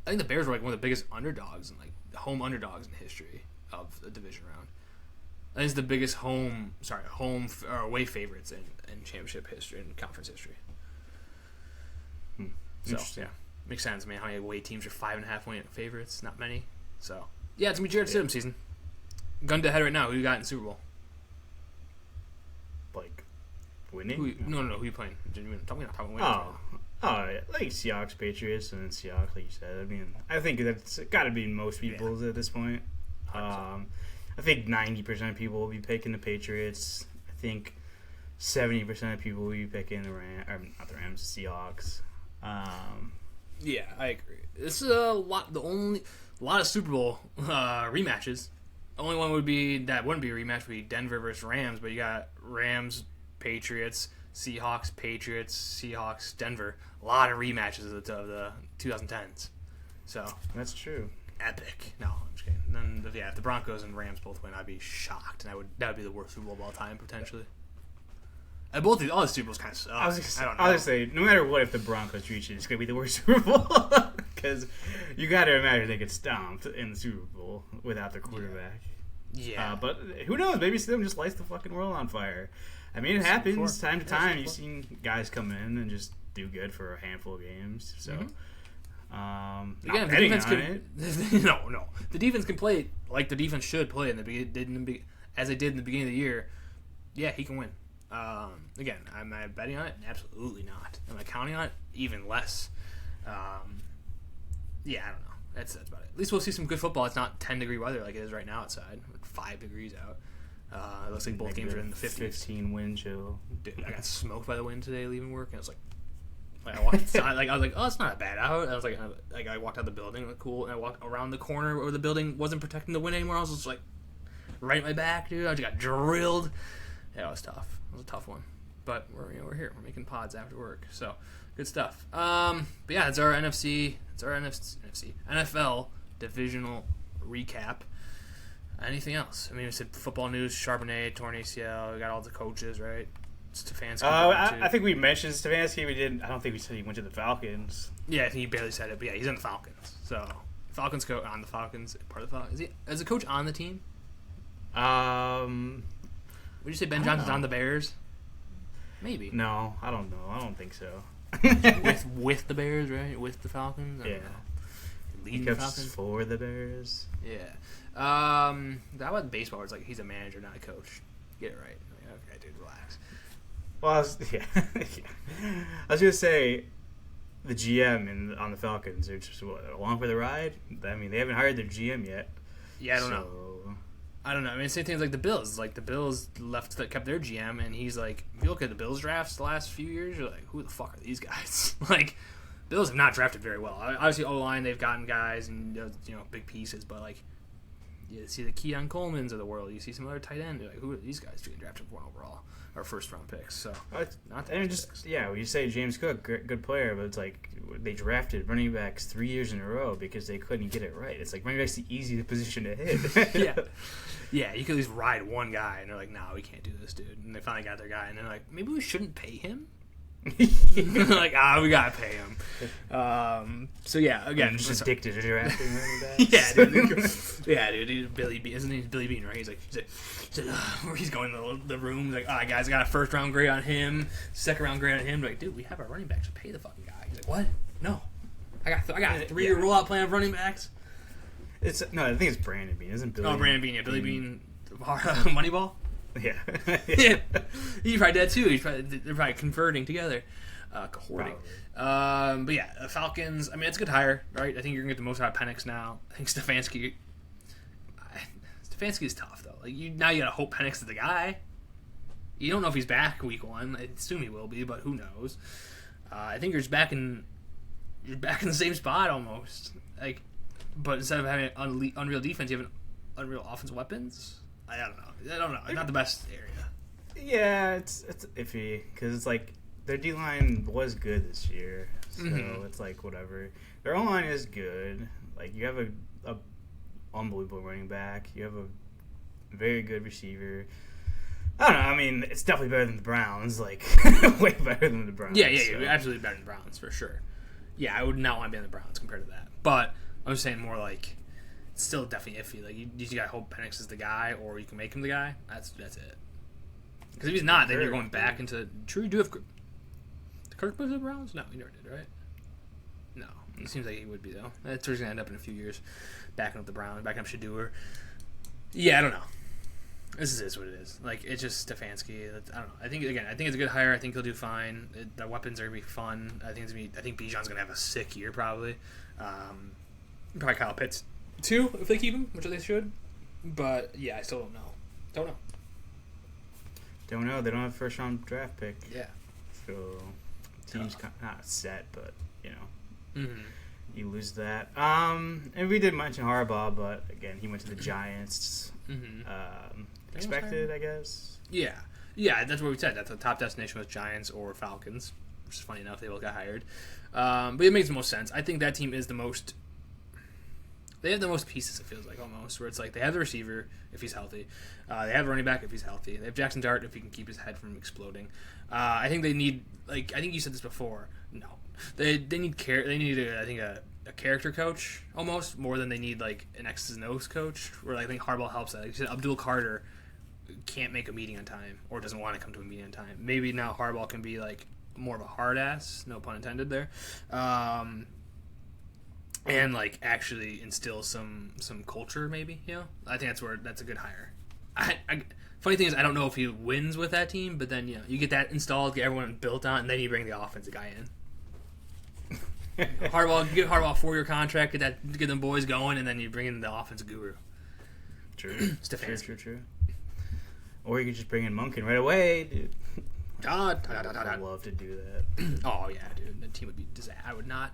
I think the Bears were like one of the biggest underdogs and like home underdogs in history of the division round. I think it's the biggest home or away favorites in championship history and conference history. So yeah, makes sense. I mean, how many away teams are 5.5 point favorites? Not many. So yeah, it's gonna be Jared Stidham season. Gun to head right now. Who you got in the Super Bowl? Like winning? No. Who you playing? We're not talking winning. Oh, like Seahawks, Patriots, and then Seahawks, like you said. I mean, I think that's got to be most people's at this point. I think 90% of people will be picking the Patriots. I think 70% of people will be picking the Rams, the Seahawks. Yeah, I agree. This is a lot of Super Bowl rematches. The only one that wouldn't be a rematch would be Denver versus Rams, but you got Rams, Patriots, Seahawks, Denver. A lot of rematches of the 2010s. So that's true. Epic. No, I'm just kidding. And then if the Broncos and Rams both win, I'd be shocked, and that would be the worst Super Bowl of all time potentially. And all the Super Bowls kind of suck. I was gonna say, no matter what, if the Broncos reach it, it's gonna be the worst Super Bowl because you got to imagine they get stomped in the Super Bowl without their quarterback. Yeah. But who knows? Maybe Stidham just lights the fucking world on fire. I mean, it happens time to time. You've seen guys come in and just do good for a handful of games. So, again, the defense no. The defense can play like the defense should play as they did in the beginning of the year. Yeah, he can win. Again, am I betting on it? Absolutely not. Am I counting on it? Even less. Yeah, I don't know. That's about it. At least we'll see some good football. It's not 10-degree weather like it is right now outside. 5 degrees out. It looks like both games are in the 50s. 15 wind chill. Dude, I got smoked by the wind today leaving work, and it was like I walked outside, I was like, oh, it's not bad out. I was like I walked out the building, like, cool, and I walked around the corner where the building wasn't protecting the wind anymore. I was just like, right in my back, dude. I just got drilled. Yeah, it was tough. It was a tough one, but we're here. We're making pods after work, so good stuff. But yeah, it's our NFC. It's our NFL divisional recap. Anything else? I mean, we said football news: Charbonnet, torn ACL. We got all the coaches, right? Stefanski. I think we mentioned Stefanski. We didn't. I don't think we said he went to the Falcons. Yeah, I think he barely said it, but yeah, he's in the Falcons. So Falcons coach on the Falcons, part of the Falcons. Is he as a coach on the team? Would you say Ben Johnson's on the Bears? Maybe. No, I don't know. I don't think so. with the Bears, right? With the Falcons. Yeah. Leading the Falcons for the Bears. Yeah. How about baseball? Where it's like he's a manager, not a coach. Get it right. Okay, dude, relax. Well, I was gonna say the GM on the Falcons are just along for the ride. I mean, they haven't hired their GM yet. Yeah, I don't know. I mean, same thing as like the Bills. Like the Bills kept their GM, and he's like, if you look at the Bills drafts the last few years, you're like, who the fuck are these guys? Like, Bills have not drafted very well. Obviously, O-line, they've gotten guys and big pieces, but like, you see the Keon Coleman's of the world. You see some other tight end. You're like, who are these guys getting drafted for overall or first round picks? So not that. And just when you say James Cook, good player, but it's like they drafted running backs 3 years in a row because they couldn't get it right. It's like running back's the easiest position to hit. Yeah, you could at least ride one guy, and they're like, "No, we can't do this, dude." And they finally got their guy, and they're like, "Maybe we shouldn't pay him." Like, we gotta pay him. So yeah, again, I'm just addicted to drafting running backs. dude. Billy Bean, isn't he Billy Bean? Right? He's like where he's going to the room. He's like, "All right, guys, I got a first round grade on him, second round grade on him." They're like, dude, we have our running backs to pay the fucking guy. He's like, what? No, I got a 3-year rollout plan of running backs. I think it's Brandon Bean, isn't Billy? Oh, Brandon Bean, yeah, Billy Bean, Moneyball. Yeah. Yeah. He probably did too. They're probably converting together. Cohorting. But yeah, the Falcons, I mean, it's a good hire, right? I think you're going to get the most out of Penix now. I think Stefanski is tough, though. Like, now you got to hope Penix is the guy. You don't know if he's back week 1. I assume he will be, but who knows? I think you're just back in the same spot almost. Like, but instead of having an unreal defense, you have an unreal offensive weapons. I don't know. It's not the best area. Yeah, it's iffy because it's like their D-line was good this year, so it's like whatever. Their O-line is good. Like, you have a unbelievable running back. You have a very good receiver. I don't know. I mean, it's definitely better than the Browns. Like, way better than the Browns. Yeah, so. absolutely better than the Browns for sure. Yeah, I would not want to be on the Browns compared to that. But I'm just saying more like it's still definitely iffy. Like you got to hope Penix is the guy, or you can make him the guy. That's it. Because if he's not, then you're going back into. True, you do have. Did Kirk move to the Browns? No, he never did, right? No, it seems like he would be though. That's where he's gonna end up in a few years, backing up the Browns, backing up Shador. Yeah, I don't know. This is what it is. Like it's just Stefanski. I don't know. I think it's a good hire. I think he'll do fine. The weapons are gonna be fun. I think Bijan's gonna have a sick year probably. Probably Kyle Pitts too if they keep him, which they should. But yeah, I still don't know. Don't know. They don't have a first round draft pick. Yeah. So team's not set, but you know, you lose that. And we did mention Harbaugh, but again, he went to the Giants. Expected, I guess. Yeah, that's what we said. That's the top destination was Giants or Falcons, which is funny enough. They both got hired, but it makes the most sense. I think that team is the most. They have the most pieces. It feels like almost where it's like they have the receiver if he's healthy, they have a running back if he's healthy, they have Jackson Dart if he can keep his head from exploding. I think they need I think you said this before. No, they need a character coach almost more than they need like an X's and O's coach. Where I think Harbaugh helps that. Like you said, Abdul Carter can't make a meeting on time or doesn't want to come to a meeting on time. Maybe now Harbaugh can be like more of a hard ass, no pun intended there, and like actually instill some culture. Maybe I think that's a good hire. Funny thing is I don't know if he wins with that team, but then you get that installed, get everyone built on, and then you bring the offensive guy in. Give Harbaugh a 4-year contract, get them boys going, and then you bring in the offensive guru. True. True. Or you could just bring in Monken right away, dude. I'd love to do that. Oh yeah, dude, that team would be disaster. I would not.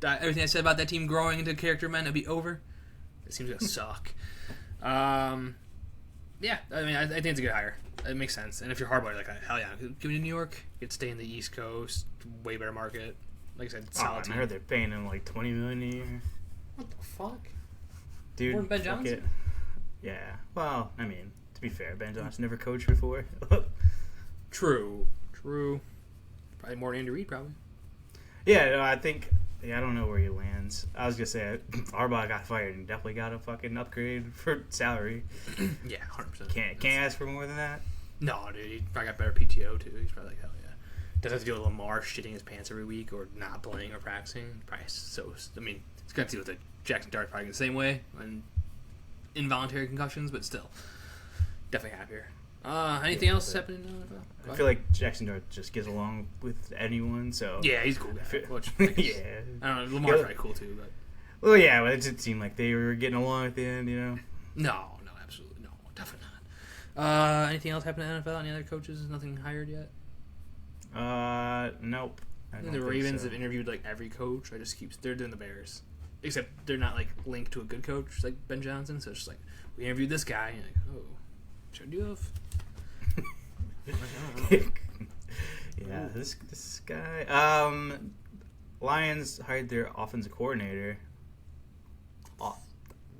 Everything I said about that team growing into character men, it'd be over. It seems gonna suck. Yeah, I mean, I think it's a good hire. It makes sense. And if you're Harbaugh, you're like, hell yeah, give me to New York. You'd stay in the East Coast, way better market. Like I said, solid team. I heard they're paying him like $20 million a year. What the fuck, dude? More than Ben Johnson? Yeah. Well, I mean, to be fair, Ben Johnson never coached before. True. Probably more than Andy Reid, probably. Yeah, no, I think. Yeah, I don't know where he lands. I was gonna say Harbaugh got fired and definitely got a fucking upgrade for salary. Yeah, 100%. Can't ask for more than that. No, dude, he probably got better PTO too. He's probably like, hell yeah. Doesn't have to deal with Lamar shitting his pants every week or not playing or practicing. Probably so. I mean, it's got to deal with the Jackson Dart probably the same way and involuntary concussions, but still, definitely happier. Anything else happening? I feel like Jackson Dart just gets along with anyone, so yeah, he's a cool guy. Yeah, I don't know. Lamar's probably cool too, but well, yeah, but it did seem like they were getting along at the end, No, absolutely no, definitely not. Anything else happening in the NFL? Any other coaches? Nothing hired yet? Nope. The Ravens have interviewed like every coach. They're doing the Bears, except they're not like linked to a good coach like Ben Johnson. So it's just like we interviewed this guy, and like, oh, should you have? Yeah, this guy. Lions hired their offensive coordinator.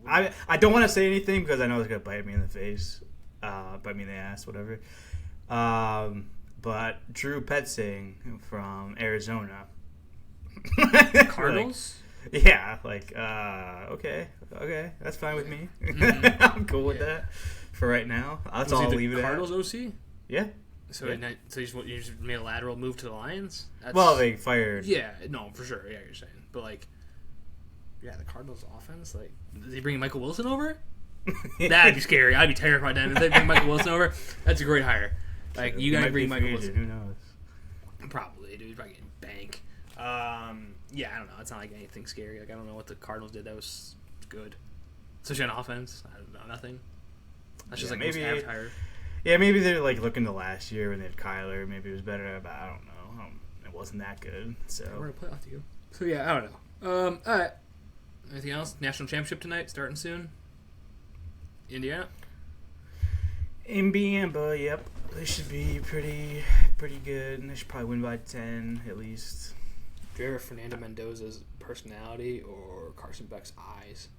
I don't want to say anything because I know it's gonna bite me in the face, bite me in the ass, whatever. But Drew Petzing from Arizona. Cardinals? Okay, that's fine with me. Mm-hmm. I'm cool with that for right now. That's all I'll leave it at. Cardinals OC? Yeah. So you just made a lateral move to the Lions? Well, they fired. Yeah, no, for sure. Yeah, you're saying, but like, yeah, the Cardinals offense. Like, did they bring Michael Wilson over? That'd be scary. I'd be terrified then if they bring Michael Wilson over. That's a great hire. Like, you gotta bring Michael Wilson. Who knows? Probably, dude. He's probably getting bank. Yeah, I don't know. It's not like anything scary. Like, I don't know what the Cardinals did that was good, especially on offense. I don't know, nothing. That's just like maybe most hire. Yeah, maybe they're like looking to last year when they had Kyler. Maybe it was better, but I don't know. It wasn't that good. So we're gonna play off you. So yeah, I don't know. All right. Anything else? National championship tonight, starting soon. Indiana. Yep. They should be pretty good. And they should probably win by 10 at least. Do you ever Fernando Mendoza's personality or Carson Beck's eyes?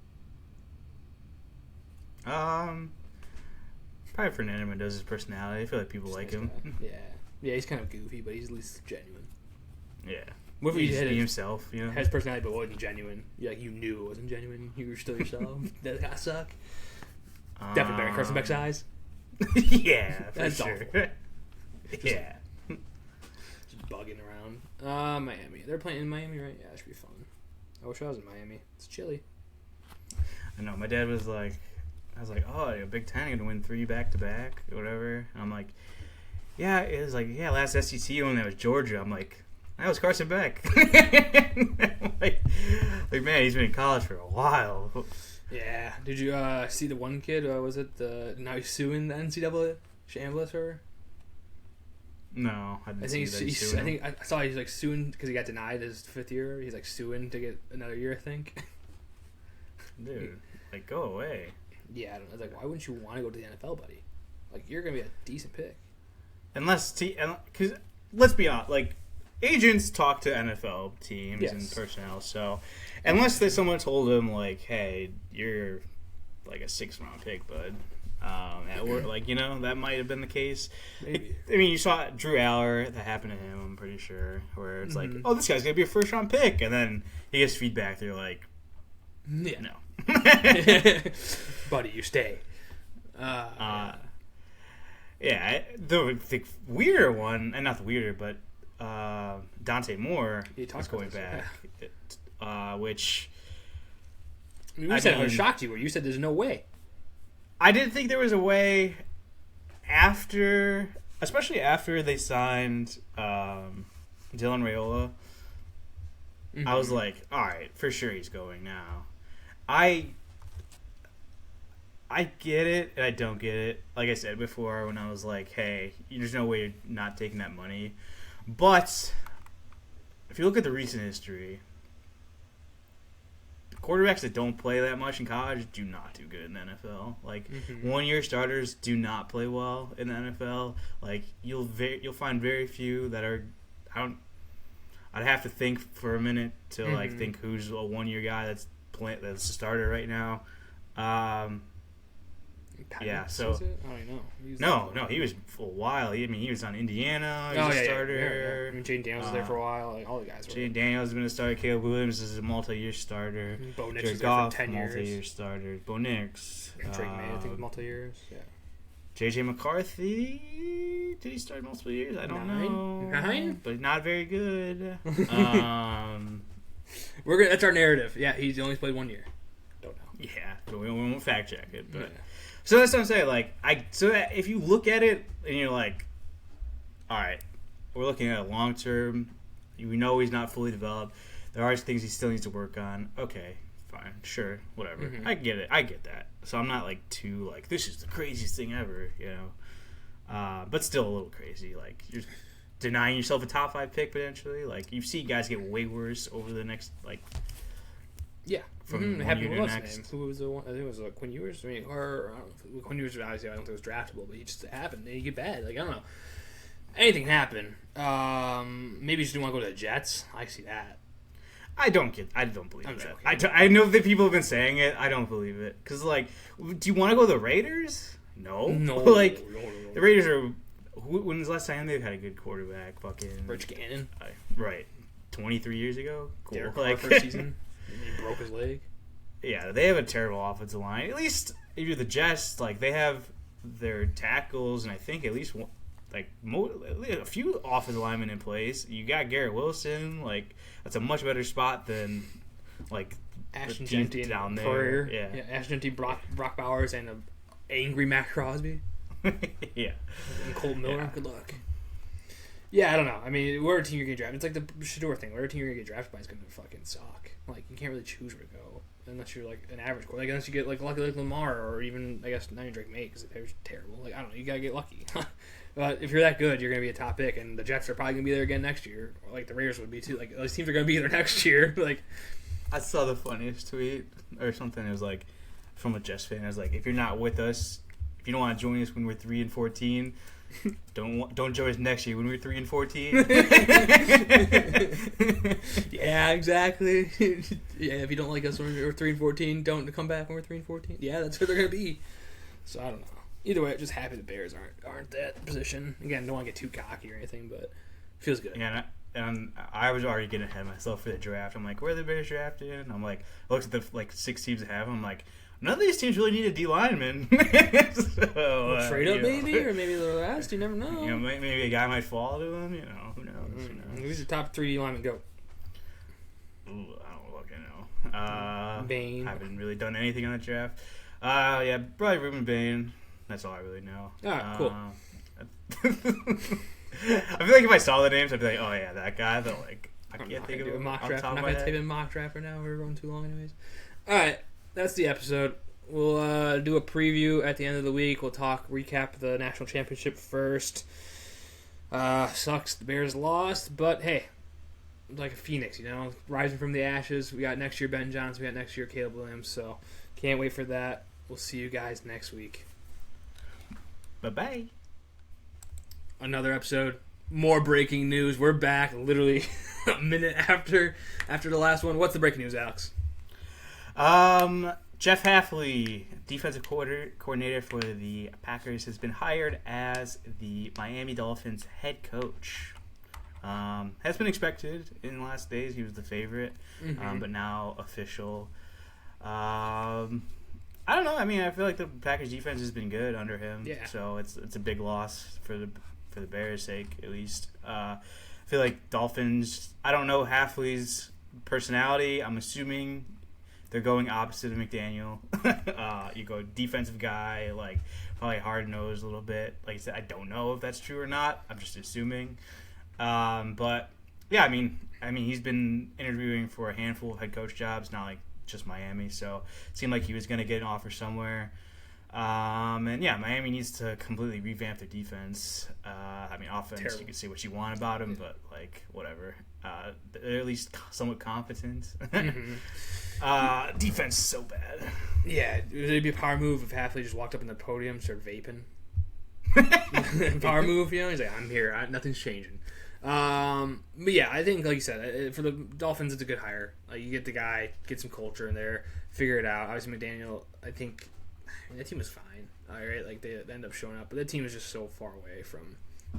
Probably Fernando Mendoza's personality. I feel like people like him. Yeah, he's kind of goofy, but he's at least genuine. Yeah. What if he had himself, you know? Has personality but wasn't genuine? You knew it wasn't genuine. You were still yourself. That gotta suck. Definitely better Carson Beck's eyes. Yeah, for That's sure. Yeah. Just bugging around. Miami. They're playing in Miami, right? Yeah, it should be fun. I wish I was in Miami. It's chilly. I know. My dad was like, oh, Big Ten going to win 3 back-to-back or whatever. And I'm like, yeah, it was like, last SEC one that was Georgia. I'm like, that was Carson Beck. like, man, he's been in college for a while. Yeah. Did you see the one kid? Was it now he's suing the NCAA? Chambliss or? No, I didn't see that he's I think I saw he's like suing because he got denied his 5th year. He's like suing to get another year, I think. Dude, like, go away. Yeah, I was like, why wouldn't you want to go to the NFL, buddy? Like, you're gonna be a decent pick. Because let's be honest, like, agents talk to NFL teams and personnel, so unless someone told him, like, hey, you're like a 6th-round pick, bud, at work, like, that might have been the case. Maybe. I mean, you saw Drew Aller, that happened to him, I'm pretty sure, where it's like, oh, this guy's going to be a 1st-round pick, and then he gets feedback, they're like, no. Buddy, you stay. Yeah, the weirder one, and not the weirder, but Dante Moore is going back, which you said it shocked you. Where you said there's no way. I didn't think there was a way especially after they signed Dylan Raiola. I was like, all right, for sure he's going now. I get it and I don't get it. Like I said before, when I was like, hey, there's no way you're not taking that money. But if you look at the recent history, quarterbacks that don't play that much in college do not do good in the NFL. Like, 1-year starters do not play well in the NFL. Like, you'll find very few that are. I'd have to think for a minute to like think who's a 1-year guy that's a starter right now. Yeah, so I don't know. No, he was for a while. He was on Indiana. He was a starter. Yeah. I mean, Jaden Daniels was there for a while. Like, all the guys were. Jaden Daniels has been a starter. Caleb Williams is a multi-year starter. Bo Nix Jared was there Goff, for 10 years. multi-year starter. Bo Nix. Drake May, I think, multi-years. Yeah. J.J. McCarthy, did he start multiple years? I don't know. 9? But not very good. That's our narrative. Yeah, he's only played 1 year. Don't know. Yeah, but we won't fact check it. But yeah. So that's what I'm saying. Like, if you look at it and you're like, all right, we're looking at a long term. We know he's not fully developed. There are things he still needs to work on. Okay, fine, sure, whatever. I get it. I get that. So I'm not like too like this is the craziest thing ever, but still a little crazy. Like, you're denying yourself a top 5 pick potentially. Like, you see guys get way worse over the next from one year to the next. Who was the one? I think it was Quinn Ewers. I mean, or I don't know, Quinn Ewers obviously I don't think it was draftable, but he just happened. He get bad. Like, I don't know. Anything can happen. Maybe you just don't want to go to the Jets. I see that. I don't believe I'm that. joking. I know that people have been saying it. I don't believe it. Because, like, do you want to go to the Raiders? No. Like, the Raiders are... When was the last time they've had a good quarterback? Fucking... Rich Gannon. Right. 23 years ago? Cool. Derek Carr first season. He broke his leg. Yeah, they have a terrible offensive line. At least, if you're the Jets, like, they have their tackles, and I think at least one, like a few offensive linemen in place. You got Garrett Wilson. Like, that's a much better spot than like Ashton the Genty down there. Courier. Yeah, Ashton Genty, Brock Bowers, and an angry Matt Crosby. Yeah, And Colt Miller. Yeah. Good luck. Yeah, I don't know. I mean, where a team you're getting drafted, it's like the Shador thing. Where a team you're gonna get drafted by is gonna fucking suck. Like, you can't really choose where to go unless you're like an average quarterback. Like, unless you get like lucky like Lamar or even I guess not even Drake May because they're terrible. Like, I don't know. You gotta get lucky. But if you're that good, you're gonna be a top pick, and the Jets are probably gonna be there again next year. Or like the Raiders would be too. Like, those teams are gonna be there next year. Like, I saw the funniest tweet or something. It was like from a Jets fan. It was like, if you're not with us, if you don't want to join us when we're 3-14. Don't join us next year when we're 3-14. Yeah, exactly. Yeah, if you don't like us when we're 3-14, don't come back when we're 3-14. Yeah, that's where they're gonna be. So I don't know. Either way, just happy the Bears aren't that position. Again, don't want to get too cocky or anything, but feels good. Yeah, and I was already getting ahead of myself for the draft. I'm like, where are the Bears drafted? And I'm like, I looked at the 6 teams they have. I'm like, none of these teams really need a D lineman. So, trade up maybe, or maybe they're last. You never know. Maybe a guy might fall to them. Who knows? Who's your top 3 D linemen? Go. Ooh, I don't fucking know. Bain. Haven't really done anything on the draft. Yeah, probably Ruben Bain. That's all I really know. Cool. I feel like if I saw the names, I'd be like, oh yeah, that guy. But like, I can't think of a mock off the draft. top I'm of not my gonna head. type in mock draft right now. We're going too long, anyways. All right, that's the episode. We'll do a preview at the end of the week. We'll recap the national championship first. Sucks the Bears lost, but hey, like a phoenix, rising from the ashes. We got next year Ben Johnson. We got next year Caleb Williams. So can't wait for that. We'll see you guys next week. Bye-bye. Another episode. More breaking news. We're back literally a minute after the last one. What's the breaking news, Alex? Jeff Hafley, defensive coordinator for the Packers, has been hired as the Miami Dolphins head coach. Has been expected in the last days. He was the favorite, but now official. I don't know. I mean, I feel like the Packers defense has been good under him. Yeah. So it's a big loss for the Bears' sake, at least. I feel like Dolphins. I don't know Hafley's personality. I'm assuming they're going opposite of McDaniel. You go defensive guy, like probably hard nosed a little bit. Like I said, I don't know if that's true or not. I'm just assuming. But yeah, I mean, he's been interviewing for a handful of head coach jobs, not like just Miami. So it seemed like he was going to get an offer somewhere. And yeah, Miami needs to completely revamp their defense. I mean, offense, Terrible. you can say what you want about them, but like whatever. They're at least somewhat competent. Defense is so bad. Yeah, it'd be a power move if Hafley just walked up in the podium and started vaping. Power move, he's like, I'm here. Nothing's changing. But yeah, I think, like you said, for the Dolphins, it's a good hire. Like, you get the guy, get some culture in there, figure it out. Obviously, McDaniel, I think, that team was fine. All right, like they end up showing up, but that team is just so far away from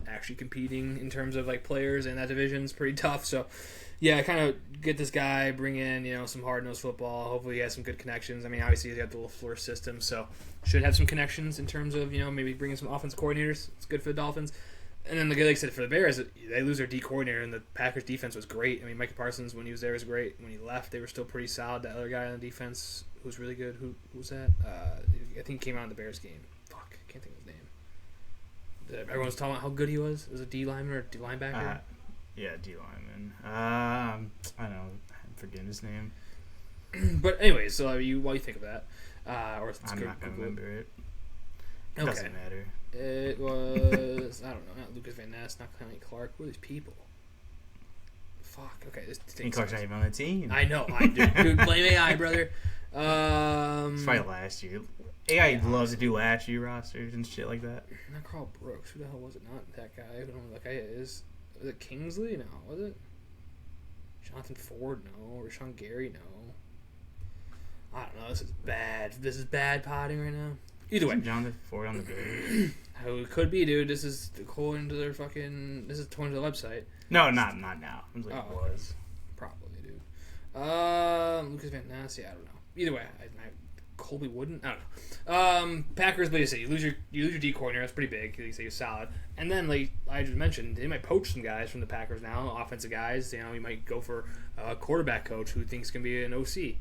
actually competing in terms of like players, and that division's pretty tough. So, yeah, kind of get this guy, bring in some hard-nosed football. Hopefully, he has some good connections. I mean, obviously, he's got the LaFleur system, so should have some connections in terms of maybe bringing some offense coordinators. It's good for the Dolphins. And then, like I said, for the Bears, they lose their D coordinator, and the Packers' defense was great. I mean, Micah Parsons, when he was there, was great. When he left, they were still pretty solid. That other guy on the defense who was really good, who was that? I think he came out in the Bears game. Fuck, I can't think of his name. Everyone was talking about how good he was as a D lineman or D linebacker. Yeah, D lineman. I don't know. I'm forgetting his name. But anyway, so while you think of that, or it's I'm good, not going to remember it. It Okay. doesn't matter. It was, I don't know, not Lucas Van Ness, not Clinton Clark. Who are these people? Fuck, okay. This Ian Clark's not even on the team. I know. Dude, blame AI, brother. It's probably last year. AI loves to do last year rosters and shit like that. Not Carl Brooks. Who the hell was it? Not that guy. I don't know who that guy is. Was it Kingsley? No. Was it? Jonathan Ford? No. Rashawn Gary? No. I don't know. This is bad. This is bad potting right now. Either way. Jonathan Ford on the Bears. It could be, dude. This is according to their fucking... This is according to the website. No, not now. It was like it Okay. was. Probably, dude. Lucas Van Ness? Yeah, I don't know. Either way, Colby Wooden? I don't know. Packers, like you say, you lose your D coordinator. That's pretty big. You say you're solid. And then, like I just mentioned, they might poach some guys from the Packers now, offensive guys. You might go for a quarterback coach who thinks can be an OC.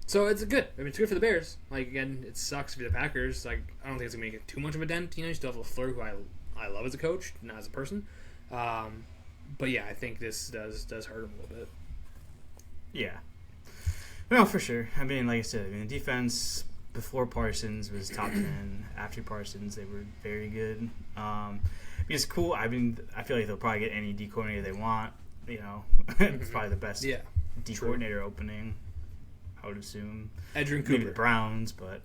So it's good. I mean, it's good for the Bears. Like, again, it sucks for the Packers. Like, I don't think it's going to make too much of a dent. You still have LaFleur, who I love as a coach, not as a person. But yeah, I think this does hurt him a little bit. Yeah. No, for sure. I mean, like I said, defense before Parsons was top 10. After Parsons, they were very good. It's cool. I mean, I feel like they'll probably get any D coordinator they want. It's probably the best D coordinator opening, I would assume. Edgerrin Cooper. Maybe the Browns, but...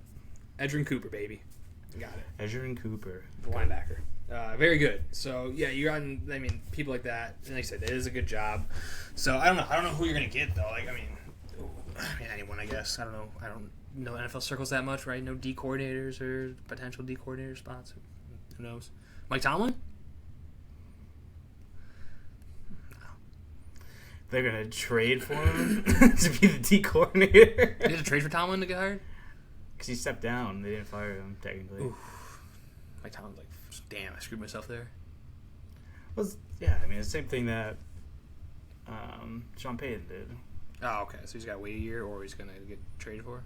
Edgerrin Cooper, baby. Got it. Edgerrin Cooper. The linebacker. Very good. So, yeah, people like that. And like I said, it is a good job. So, I don't know who you're going to get, though. Anyone, I guess. I don't know. no NFL circles that much, right? No D coordinators or potential D coordinator spots. Who knows? Mike Tomlin? They're gonna trade for him to be the D coordinator. They had to trade for Tomlin to get hired? Because he stepped down. They didn't fire him technically. Oof. Mike Tomlin's like, damn, I screwed myself there. Well, yeah, I mean, it's the same thing that Sean Payton did. Oh, okay. So he's got to wait a year, or he's gonna get traded for?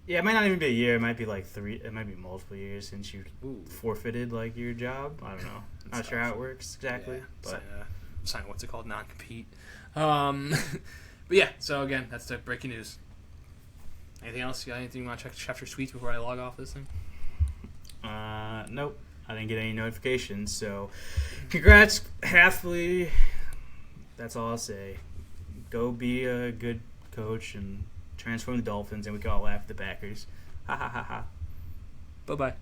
Yeah, it might not even be a year. It might be like 3. It might be multiple years since you forfeited like your job. I don't know. Not sure how it works exactly. Yeah, but sign what's it called? Non-compete. But yeah. So again, that's the breaking news. Anything else? You got anything you want to check your tweets before I log off this thing? Nope. I didn't get any notifications. So, congrats, Halfley. That's all I'll say. Go be a good coach and transform the Dolphins, and we can all laugh at the Packers. Ha ha ha ha. Bye-bye.